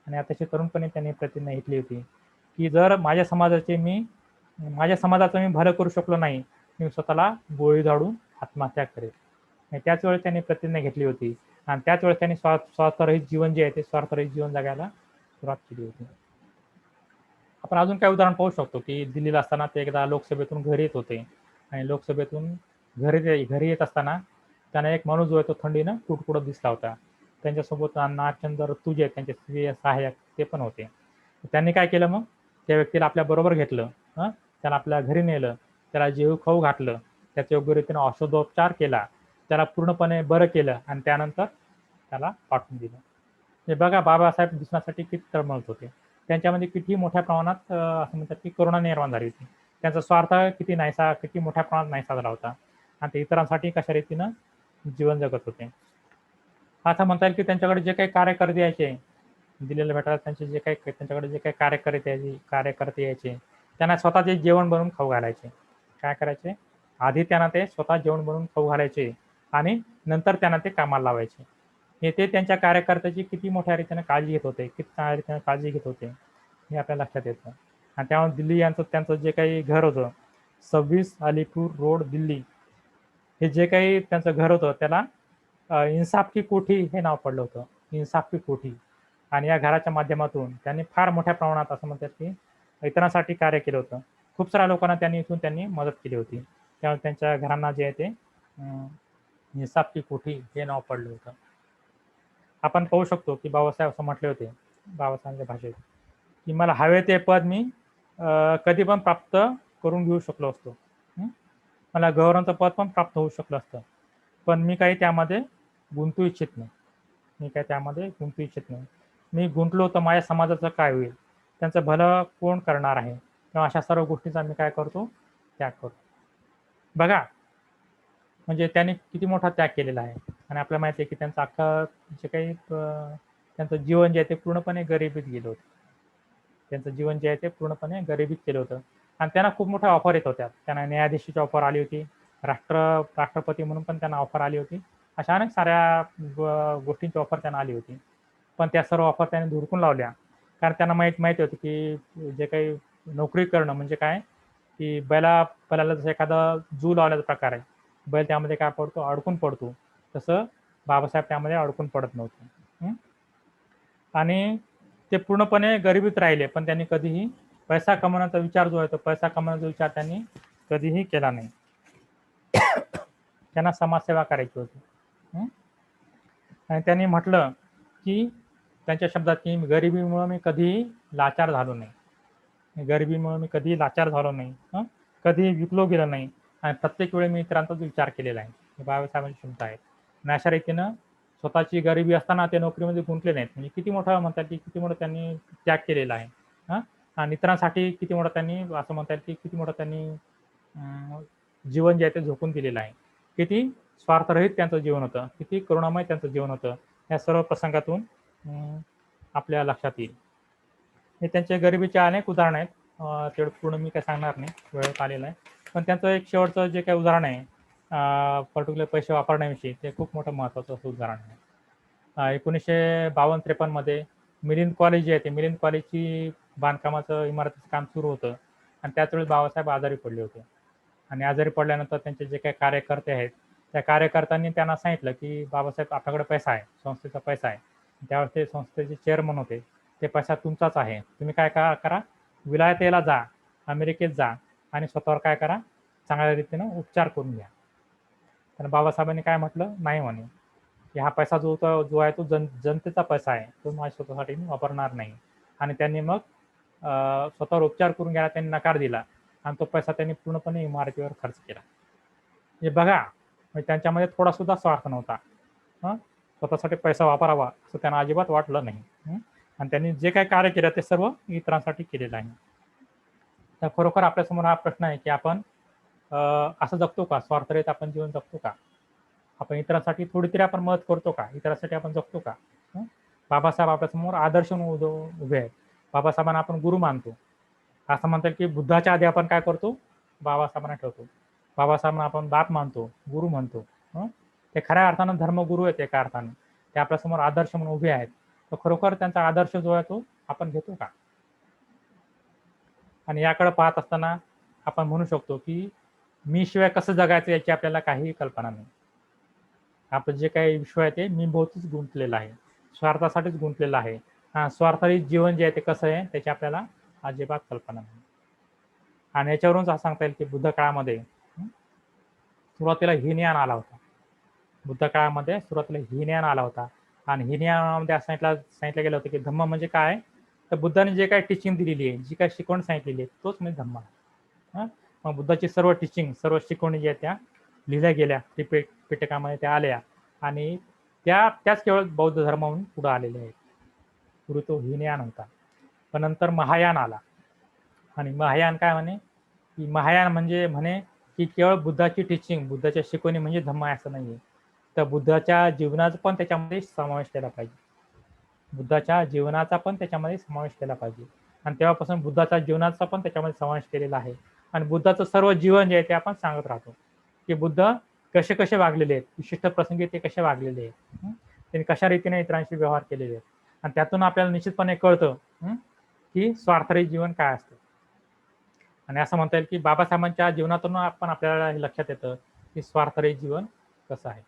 आणि अतिशय तरुणपणी त्यांनी प्रतिज्ञा घेतली होती, की जर माझ्या समाजाचं मी भलं करू शकलो नाही, मी स्वतःला गोळी झाडून आत्महत्या करेल. आणि त्याच वेळेस त्यांनी प्रतिज्ञा घेतली होती. आणि त्याच वेळेस त्यांनी स्वार्थरहित जीवन जे आहे ते स्वार्थरहित जीवन जगायला सुरुवात केली होती. आपण अजून काही उदाहरण पाहू शकतो, की दिल्लीला असताना ते एकदा लोकसभेतून घरी येत होते आणि लोकसभेतून घरी येत असताना त्यांना एक माणूस जो आहे तो थंडीनं कुडकुडत दिसला होता. त्यांच्यासोबत नागचंद्र तुजे त्यांचे स्वीय सहाय्यक ते पण होते. त्यांनी काय केलं मग? त्या व्यक्तीला आपल्या बरोबर घेतलं. त्याला आपल्या घरी नेलं. त्याला जेवू-खाऊ घातलं. त्याच्या योग्य रीतीने औषधोपचार केला. त्याला पूर्णपणे बरं केलं आणि त्यानंतर त्याला पाठवून दिलं. हे बघा बाबासाहेब दिसण्यासाठी किती तळमळत होते. त्यांच्यामध्ये किती मोठ्या प्रमाणात असं म्हणतात की करुणा निर्माण झाली होती. त्यांचा स्वार्थ किती मोठ्या प्रमाणात नाहीसा झाला होता आणि ते इतरांसाठी कशा रीतीनं जीवन जगत होते. असं म्हणता येईल की त्यांच्याकडे जे काही कार्यकर्ते यायचे दिल्लीला भेटायला, त्यांचे जे काही त्यांच्याकडे जे काही कार्यकर्ते यायचे, त्यांना स्वतः ते जेवण बनवून खाऊ घालायचे. काय करायचे, आधी त्यांना ते स्वतः जेवण बनवून खाऊ घालायचे आणि नंतर त्यांना ते कामाला लावायचे. हे ते त्यांच्या कार्यकर्त्याची किती मोठ्या रीतीने काळजी घेत होते, किती चांगल्या रीतीने काळजी घेत होते, हे आपल्या लक्षात येतं. आणि त्यामुळे दिल्ली यांचं त्यांचं जे काही घर होतं, 26 अलीपूर रोड दिल्ली, हे जे काही त्यांचं घर होतं त्याला इन्साफ की कोठी हे नाव पडलं होतं. इन्साफ की कोठी. आणि या घराच्या माध्यमातून त्यांनी फार मोठ्या प्रमाणात असं म्हणतात की इतरांसाठी कार्य केलं होतं. खूप साऱ्या लोकांना त्यांनी मदत केली होती. त्यामुळे त्यांच्या घरांना जे आहे ते इन्साफ की कोठी हे नाव पडलं होतं. आपण पाहू शकतो की बाबासाहेब असं म्हटले होते, बाबासाहेबांच्या भाषेत, की मला हवे ते पद मी कधी पण प्राप्त करून घेऊ शकलो असतो. मला गव्हर्नरचं पद पण प्राप्त होऊ शकलं असतं. पण मी काही त्यामध्ये गुंतू इच्छित नाही. मी काही त्यामध्ये गुंतू इच्छित नाही. मी गुंतलो तर माझ्या समाजाचं काय होईल? त्यांचं भलं कोण करणार आहे? किंवा अशा सर्व गोष्टींचा मी काय करतो? त्याग करतो. बघा, म्हणजे त्यांनी किती मोठा त्याग केलेला आहे. आणि आपल्याला माहिती आहे की त्यांचं अख्खं जे काही त्यांचं जीवन जे आहे ते पूर्णपणे गरिबीत गेलं होतं. त्यांचं जीवन जे आहे ते पूर्णपणे गरिबीत केलं होतं. आणि त्यांना खूप मोठ्या ऑफर येत होत्या. त्यांना न्यायाधीशाची ऑफर आली होती. राष्ट्रपती म्हणून पण त्यांना ऑफर आली होती. अशा अनेक साऱ्या गोष्टींची ऑफर त्यांना आली होती. पण त्या सर्व ऑफर त्याने धुडकून लावल्या. कारण त्यांना माहिती होतं की जे काही नोकरी करणं म्हणजे काय, की बैलाला जसं एखादा जू लावल्याचा प्रकार आहे. बैल त्यामध्ये काय पडतो, अडकून पडतो. तसं बाबासाहेब त्यामध्ये अडकून पडत नव्हते. आणि ते पूर्णपणे गरिबीत राहिले, पण त्यांनी कधीही पैसा कमवण्याचा विचार जो आहे तो पैसा कमवण्याचा विचार त्यांनी कधीही केला नाही. त्यांना समाजसेवा करायची होती. आणि त्यांनी म्हटलं की त्यांच्या शब्दात की गरिबीमुळे मी कधीही लाचार झालो नाही. गरिबीमुळे मी कधीही लाचार झालो नाही. कधीही विकलो गेलो नाही. आणि प्रत्येक वेळी मी इतरांचाच विचार केलेला आहे. हे बाबासाहेबांची क्षमता आहे. आणि अशा रीतीनं स्वतःची गरिबी असताना ते नोकरीमध्ये गुंतले नाहीत. म्हणजे किती मोठं म्हणतात की किती मोठं त्यांनी त्याग केलेला आहे. आणि इतरांसाठी किती मोठं त्यांनी असं म्हणता येईल की किती मोठं त्यांनी जीवन जे आहे ते झोकून दिलेलं आहे. किती स्वार्थरहित त्यांचं जीवन होतं, किती करुणामय त्यांचं जीवन होतं. या सर्व प्रसंगातून आपल्या लक्षात येईल. हे त्यांच्या गरिबीचे अनेक उदाहरण आहेत. तेवढं पूर्ण मी काही सांगणार नाही, वेळेत आलेलं आहे. पण त्यांचं एक शेवटचं जे काही उदाहरण आहे पर्टिक्युलर पैसे वापरण्याविषयी, ते खूप मोठं महत्त्वाचं असं उदाहरण आहे. 1952-53 मध्ये मिलिंद कॉलेज जे आहे ते मिलिंद कॉलेजची बांधकामाचं इमारतीचं काम सुरू होतं. आणि त्याच वेळेस बाबासाहेब आजारी पडले होते. आणि आजारी पडल्यानंतर त्यांचे जे काही कार्यकर्ते आहेत, त्या कार्यकर्त्यांनी त्यांना सांगितलं की बाबासाहेब आपल्याकडे पैसा आहे, संस्थेचा पैसा आहे. त्यावेळेस ते संस्थेचे चेअरमन होते. ते पैसा तुमचाच आहे. तुम्ही काय करा, विलायतेला जा, अमेरिकेत जा आणि स्वतःवर काय करा, चांगल्या रीतीनं उपचार करून घ्या. तर बाबासाहेबांनी काय म्हटलं, नाही म्हणे, की हा पैसा जो आहे तो जनतेचा पैसा आहे, तो माझ्या स्वतःसाठी मी वापरणार नाही. आणि त्यांनी मग स्वतःवर उपचार करून घ्यायला त्यांनी नकार दिला. आणि तो पैसा त्यांनी पूर्णपणे इमारतीवर खर्च केला. हे बघा, म्हणजे त्यांच्यामध्ये थोडा सुद्धा स्वार्थ नव्हता. स्वतःसाठी पैसा वापरावा असं त्यांना अजिबात वाटलं नाही. आणि त्यांनी जे काही कार्य केलं ते सर्व इतरांसाठी केलेलं आहे. तर खरोखर आपल्यासमोर हा प्रश्न आहे की आपण असं जगतो का, स्वार्थरहित आपण जीवन जगतो का? आपण इतरांसाठी थोडी तरी आपण मदत करतो का? इतरांसाठी आपण जगतो का? बाबासाहेब आपल्यासमोर आदर्श म्हणून उभे आहेत. बाबासाहेबांना आपण गुरु मानतो. असं म्हणतात की बुद्धाच्या आधी आपण काय करतो, बाबासाहेबांना ठेवतो. बाबासाहेबांना आपण बाप मानतो, गुरु म्हणतो. ते खऱ्या अर्थानं धर्मगुरू आहेत एका अर्थाने. ते आपल्यासमोर आदर्श म्हणून उभे आहेत. तर खरोखर त्यांचा आदर्श जो आहे तो आपण घेतो का? आणि याकडे पाहत असताना आपण म्हणू शकतो की मी शिवाय कसं जगायचं याची आपल्याला काहीही कल्पना नाही. आपलं जे काही विश्व आहे ते मी भोवतीच गुंतलेलं आहे, स्वार्थासाठीच गुंतलेलं आहे. स्वार्थरहित जीवन जे आहे ते कसं आहे त्याची आपल्याला अजिबात कल्पना नाही. आणि याच्यावरूनच असं सांगता येईल की बुद्ध काळामध्ये सुरुवातीला हीनयान आला होता. बुद्ध काळामध्ये सुरुवातीला हीनयान आला होता. आणि हीनयानामध्ये असं सांगितलं गेलं होतं की धम्म म्हणजे काय, तर बुद्धाने जे काही टीचिंग दिलेली आहे, जी काही शिकवण सांगितलेली आहे तोच म्हणजे धम्म आहे. मग बुद्धाची सर्व टीचिंग, सर्व शिकवणी ज्या त्या लिहिल्या गेल्या, त्रिपिटकामध्ये त्या आल्या. आणि त्याच केवळ बौद्ध धर्मावरून पुढे आलेल्या आहेत. पूर्वी तो हीनयान होता. पण नंतर महायान आला. आणि महायान काय म्हणे, की महायान म्हणजे म्हणे की केवळ बुद्धाची टीचिंग, बुद्धाच्या शिकवणी म्हणजे धम्म आहे असं नाहीये. तर बुद्धाच्या जीवनाचा पण त्याच्यामध्ये समावेश केला पाहिजे. बुद्धाच्या जीवनाचा पण त्याच्यामध्ये समावेश केला पाहिजे आणि तेव्हापासून बुद्धाच्या जीवनाचा पण त्याच्यामध्ये समावेश केलेला आहे आणि बुद्धाचं सर्व जीवन जे आहे ते आपण सांगत राहतो की बुद्ध कसे कसे वागलेले आहेत, विशिष्ट प्रसंगी ते कसे वागलेले आहेत, त्यांनी कशा रीतीने इतरांशी व्यवहार केलेले आहेत आणि त्यातून आपल्याला निश्चितपणे कळतं की स्वार्थरहित जीवन काय असतं. आणि असं म्हणता येईल की बाबासाहेबांच्या जीवनातून आपण आपल्याला हे लक्षात येतं की स्वार्थरहित जीवन कसं आहे.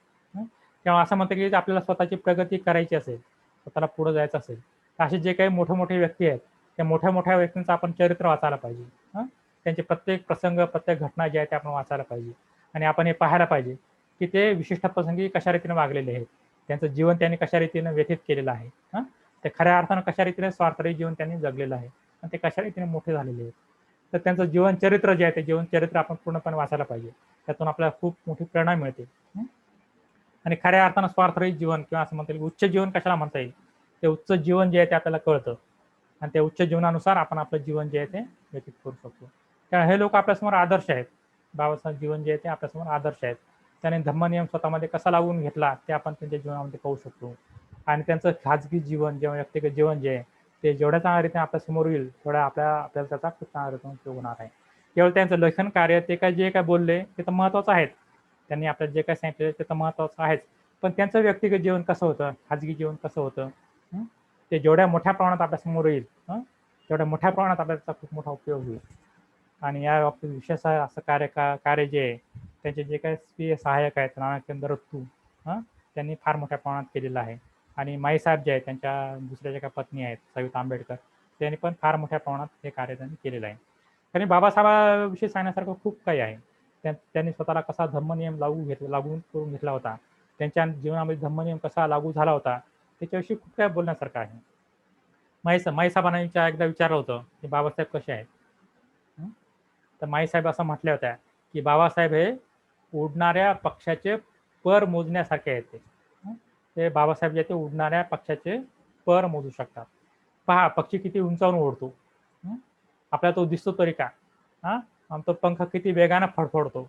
किंवा असं म्हणतं की आपल्याला स्वतःची प्रगती करायची असेल, स्वतःला पुढे जायचं असेल, तर असे जे काही मोठे मोठे व्यक्ती आहेत त्या मोठ्या मोठ्या व्यक्तींचं आपण चरित्र वाचायला पाहिजे. त्यांचे प्रत्येक प्रसंग, प्रत्येक घटना जे आहे ते आपण वाचायला पाहिजे आणि आपण हे पाहायला पाहिजे की ते विशिष्ट प्रसंगी कशा रीतीने वागलेले आहेत, त्यांचं जीवन त्यांनी कशा रीतीने व्यतीत केलेलं आहे, ते खऱ्या अर्थानं कशा रीतीने स्वार्थरहित जीवन त्यांनी जगलेलं आहे आणि ते कशा रीतीने मोठे झालेले आहेत. तर त्यांचं जीवन चरित्र जे आहे ते जीवन चरित्र आपण पूर्णपणे वाचायला पाहिजे. त्यातून आपल्याला खूप मोठी प्रेरणा मिळते. आणि खऱ्या अर्थानं स्वार्थरहित जीवन किंवा असं म्हणता येईल उच्च जीवन कशाला म्हणता येईल, ते उच्च जीवन जे आहे ते आपल्याला कळतं आणि त्या उच्च जीवनानुसार आपण आपलं जीवन जे आहे ते व्यतीत करू शकतो. कारण हे लोक आपल्यासमोर आदर्श आहेत. बाबासाहेब जीवन जे आहे ते आपल्यासमोर आदर्श आहेत. त्याने धम्मनियम स्वतःमध्ये कसा लावून घेतला ते आपण त्यांच्या जीवनामध्ये पाहू शकतो आणि त्यांचं खाजगी जीवन जेव्हा व्यक्तिगत जीवन जे आहे ते जेवढ्या चांगल्या रीतीने आपल्यासमोर येईल तेवढ्या आपल्याला त्याचा खूप चांगल्या रीतीने उपयोग होणार आहे. केवळ त्यांचं लेखन कार्य ते काय जे काय बोलले ते तर महत्वाचं आहे. त्यांनी आपल्याला जे काही सांगितलं ते तर महत्वाचं आहेच. पण त्यांचं व्यक्तिगत जीवन कसं होतं, खाजगी जीवन कसं होतं, ते जेवढ्या मोठ्या प्रमाणात आपल्यासमोर येईल तेवढ्या मोठ्या प्रमाणात आपल्याला त्याचा खूप मोठा उपयोग होईल. आणि या बाबतीत विशेष असं कार्य जे आहे त्यांचे जे काही स्वीय सहाय्यक आहेत नानाकेंद्र रत्तू त्यांनी फार मोठ्या प्रमाणात केलेलं आहे. आणि माईसाहेब जे आहेत त्यांच्या दुसऱ्या ज्या काही पत्नी आहेत सविता आंबेडकर त्यांनी पण फार मोठ्या प्रमाणात हे कार्य त्यांनी केलेलं आहे. आणि बाबासाहेबांविषयी सांगण्यासारखं खूप काही आहे. त्यांनी स्वतःला कसा धम्मनियम लागू करून घेतला होता, त्यांच्या जीवनामध्ये धम्मनियम कसा लागू झाला होता त्याच्याविषयी खूप काही बोलण्यासारखं आहे. माईसाहेबांना एकदा विचारलं होतं की बाबासाहेब कसे आहेत. तर माईसाहेब असं म्हटल्या होत्या की बाबासाहेब हे उडणाऱ्या पक्षाचे पर मोजण्यासारखे आहेत. ते बाबासाहेब जे ते उडणाऱ्या पक्षाचे पर मोजू शकतात. पहा पक्षी किती उंचावून उडतो, आपल्याला तो दिसतो तरी का, आणि तो पंख किती वेगाने फडफडतो.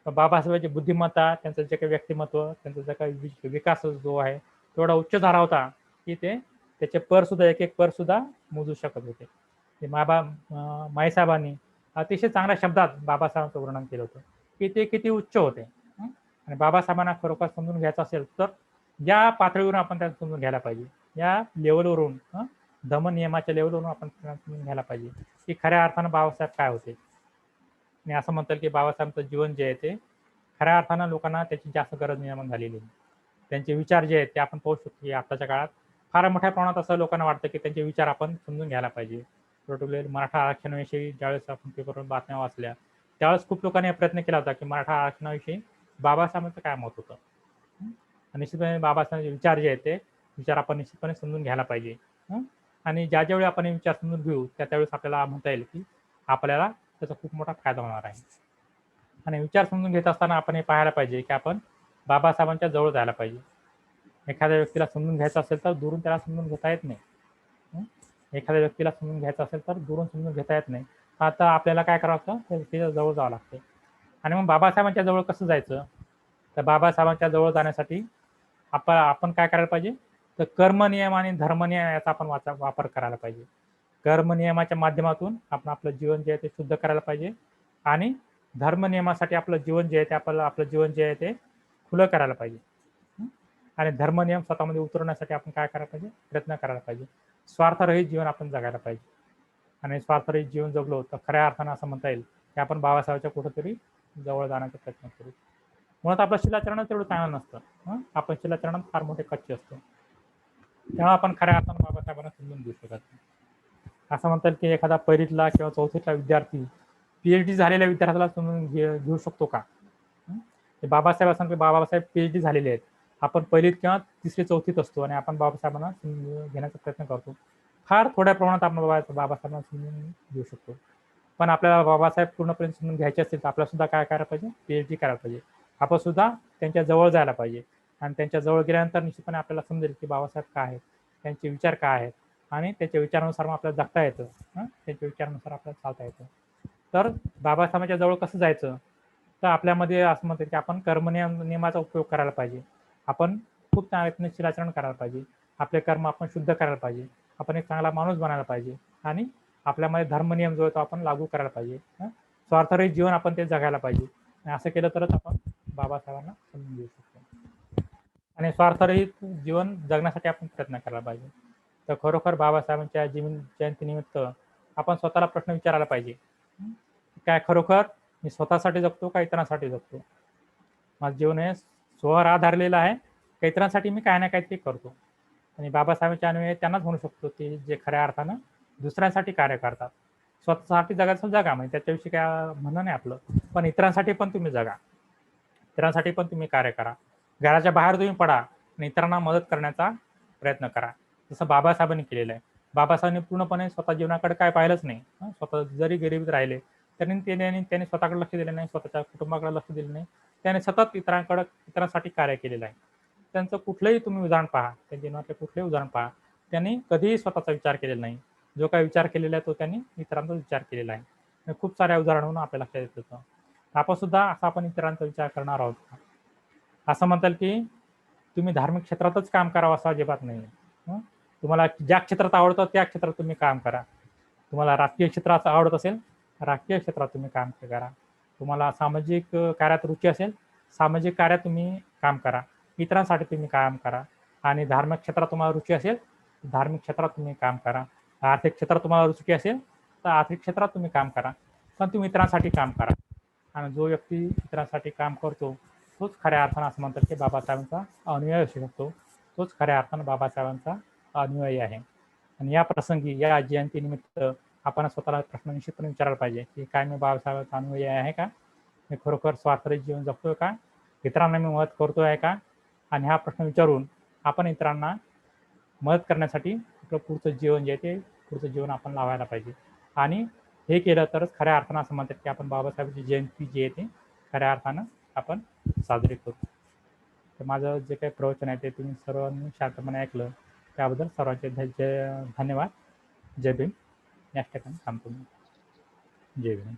तर बाबासाहेबांची बुद्धिमत्ता, त्यांचं जे काही व्यक्तिमत्व, त्यांचा जे काही विकास जो आहे तेवढा उच्च झाला होता की ते त्याचे पर सुद्धा एक एक पर सुद्धा मोजू शकत होते. ते माईसाहेबांनी अतिशय चांगल्या शब्दात बाबासाहेबांचं वर्णन केलं होतं की ते किती उच्च होते. आणि बाबासाहेबांना खरोखर समजून घ्यायचं असेल तर या पातळीवरून आपण त्यांना समजून घ्यायला पाहिजे. या लेवलवरून धमनियमाच्या लेवलवरून आपण त्यांना समजून घ्यायला पाहिजे की खऱ्या अर्थानं बाबासाहेब काय होते. आणि असं म्हणतात की बाबासाहेबांचं जीवन जे आहे ते खऱ्या अर्थानं लोकांना त्याची जास्त गरज निर्माण झालेली आहे. त्यांचे विचार जे आहेत ते आपण पाहू शकतो की आताच्या काळात फार मोठ्या प्रमाणात असं लोकांना वाटतं की त्यांचे विचार आपण समजून घ्यायला पाहिजे. पर्टिक्युलर मराठा आरक्षणाविषयी ज्यावेळेस आपण पेपरवर बातम्या वाचल्या त्यावेळेस खूप लोकांनी प्रयत्न केला होता की मराठा आरक्षणाविषयी बाबासाहेबांचं काय मत होतं. निश्चितपणे बाबासाहेबांचे विचार जे आहेत ते विचार आपण निश्चितपणे समजून घ्यायला पाहिजे. आणि ज्यावेळी आपण हे विचार समजून घेऊ त्यावेळेस आपल्याला म्हणता येईल की आपल्याला त्याचा खूप मोठा फायदा होणार आहे. आणि विचार समजून घेत असताना आपण हे पाहायला पाहिजे की आपण बाबासाहेबांच्या जवळ जायला पाहिजे. एखाद्या व्यक्तीला समजून घ्यायचं असेल तर दुरून त्याला समजून घेता येत नाही. एखाद्या व्यक्तीला समजून घ्यायचं असेल तर दुरून समजून घेता येत नाही. आता आपल्याला काय करावं लागतं, त्या व्यक्तीच्या जवळ जावं लागते. आणि मग बाबासाहेबांच्या जवळ कसं जायचं, तर बाबासाहेबांच्या जवळ जाण्यासाठी आपण काय करायला पाहिजे, तर कर्मनियम आणि धर्मनियम याचा आपण वापर करायला पाहिजे. कर्मनियमाच्या माध्यमातून आपण आपलं जीवन जे आहे ते शुद्ध करायला पाहिजे आणि धर्मनियमासाठी आपलं जीवन जे आहे ते आपलं जीवन जे आहे ते खुलं करायला पाहिजे. आणि धर्मनियम स्वतःमध्ये उतरवण्यासाठी आपण काय करायला पाहिजे, प्रयत्न करायला पाहिजे. स्वार्थरहित जीवन आपण जगायला पाहिजे. आणि स्वार्थरहित जीवन जगलो तर खऱ्या अर्थानं असं म्हणता येईल की आपण बाबासाहेबांच्या कुठेतरी जवळ जाण्याचा प्रयत्न करू. मुळात आपलं शिलाचरण तेवढं चांगलं नसतं. आपण शिलाचरणात फार मोठे कच्चे असतो. तेव्हा आपण खऱ्या अर्थानं बाबासाहेबांना समजून घेऊ शकत नाही. असं म्हणतात की एखादा पहिलीतला किंवा चौथीतला विद्यार्थी PhD झालेल्या विद्यार्थ्याला समजून घेऊ शकतो का. बाबासाहेब PhD झालेले आहेत. आपण पहिलीत किंवा तिसरी चौथीत असतो आणि आपण बाबासाहेबांना समजून घेण्याचा प्रयत्न करतो. फार थोड्या प्रमाणात आपण बाबासाहेबांना समजून घेऊ शकतो. पण आपल्याला बाबासाहेब पूर्णपणे समजून घ्यायचे असतील तर आपल्याला सुद्धा काय करायला पाहिजे, PhD करायला पाहिजे. आपण सुद्धा त्यांच्या जवळ जायला पाहिजे आणि त्यांच्या जवळ गेल्यानंतर निश्चितपणे आपल्याला समजेल की बाबासाहेब काय आहेत, त्यांचे विचार काय आहेत आणि त्याच्या विचारानुसार मग आपल्याला जगता येतं. त्यांच्या विचारानुसार आपल्याला चालता येतं. तर बाबासाहेबांच्या जवळ कसं जायचं, तर आपल्यामध्ये असं म्हणतात की आपण कर्मनियमाचा उपयोग करायला पाहिजे. आपण खूप चांगल्या रीतीने शीलाचरण करायला पाहिजे. आपले कर्म आपण शुद्ध करायला पाहिजे. आपण एक चांगला माणूस बनायला पाहिजे आणि आपल्यामध्ये धर्मनियम जो आहे तो आपण लागू करायला पाहिजे. स्वार्थरहित जीवन आपण ते जगायला पाहिजे. आणि असं केलं तरच आपण बाबासाहेबांना समजून घेऊ शकतो. आणि स्वार्थरहित जीवन जगण्यासाठी आपण प्रयत्न करायला पाहिजे. तर खरोखर बाबासाहेबांच्या जयंतीनिमित्त आपण स्वतःला प्रश्न विचारायला पाहिजे, काय खरोखर मी स्वतःसाठी जगतो का इतरांसाठी जगतो? माझं जीवन हे स्ववर आधारलेलं आहे का इतरांसाठी मी काही ना काहीतरी करतो? आणि बाबासाहेबांचे अनुयायी त्यांनाच म्हणू शकतो की जे खऱ्या अर्थानं दुसऱ्यांसाठी कार्य करतात. स्वतःसाठी जगायचं जगा, म्हणजे त्याच्याविषयी काय म्हणणं नाही आपलं, पण इतरांसाठी पण तुम्ही जगा, इतरांसाठी पण तुम्ही कार्य करा. घराच्या बाहेर तुम्ही पडा आणि इतरांना मदत करण्याचा प्रयत्न करा, जसं बाबासाहेबांनी केलेलं आहे. बाबासाहेबांनी पूर्णपणे स्वतः जीवनाकडे काय पाहिलंच नाही. स्वतः जरी गरिबीत राहिले त्यांनी त्यांनी स्वतःकडे लक्ष दिलं नाही, स्वतःच्या कुटुंबाकडे लक्ष दिलं नाही. त्याने सतत इतरांसाठी कार्य केलेलं आहे. त्यांचं कुठलंही तुम्ही उदाहरण पहा, त्यांच्या जीवनातले कुठलेही उदाहरण पहा, त्यांनी कधीही स्वतःचा विचार केलेला नाही. जो काही विचार केलेला आहे तो त्यांनी इतरांचा विचार केलेला आहे. खूप साऱ्या उदाहरणावरून आपल्या लक्षात येत होतं. आपण सुद्धा असा आपण इतरांचा विचार करणार आहोत. असं म्हणताल की तुम्ही धार्मिक क्षेत्रातच काम करावं असं अजिबात नाही. तुम्हाला ज्या क्षेत्रात आवडतं त्या क्षेत्रात तुम्ही काम करा. तुम्हाला राजकीय क्षेत्रात आवडत असेल, राजकीय क्षेत्रात तुम्ही काम करा. तुम्हाला सामाजिक कार्यात रुची असेल, सामाजिक कार्यात तुम्ही काम करा. इतरांसाठी तुम्ही काम करा. आणि धार्मिक क्षेत्रात तुम्हाला रुची असेल, धार्मिक क्षेत्रात तुम्ही काम करा. आर्थिक क्षेत्रात तुम्हाला रुची असेल तर आर्थिक क्षेत्रात तुम्ही काम करा. पण तुम्ही इतरांसाठी काम करा. आणि जो व्यक्ती इतरांसाठी काम करतो तोच खऱ्या अर्थानं असं म्हणतात की बाबासाहेबांचा अनुयायी असू शकतो. तोच खऱ्या अर्थानं बाबासाहेबांचा अनुयायी आहे. आणि या प्रसंगी या जयंतीनिमित्त आपण स्वतःला प्रश्न निश्चितपणे विचारायला पाहिजे की काय मी बाबासाहेबांचा अनुयायी आहे का? मी खरोखर स्वार्थरहित जीवन जगतोय का? इतरांना मी मदत करतोय आहे का? आणि हा प्रश्न विचारून आपण इतरांना मदत करण्यासाठी आपलं पुढचं जीवन जे आहे ते पुढचं जीवन आपण लावायला पाहिजे. आणि हे केलं तरच खऱ्या अर्थानं असं म्हणतात की आपण बाबासाहेबांची जयंती जी आहे ती खऱ्या अर्थानं आपण साजरी करू. तर माझं जे काही प्रवचन आहे ते तुम्ही सर्वांनी शांतपणे ऐकलं त्याबद्दल सर्वांचे धन्यवाद. जय भीम. याच ठिकाणी थांबतो मी. जय भीम.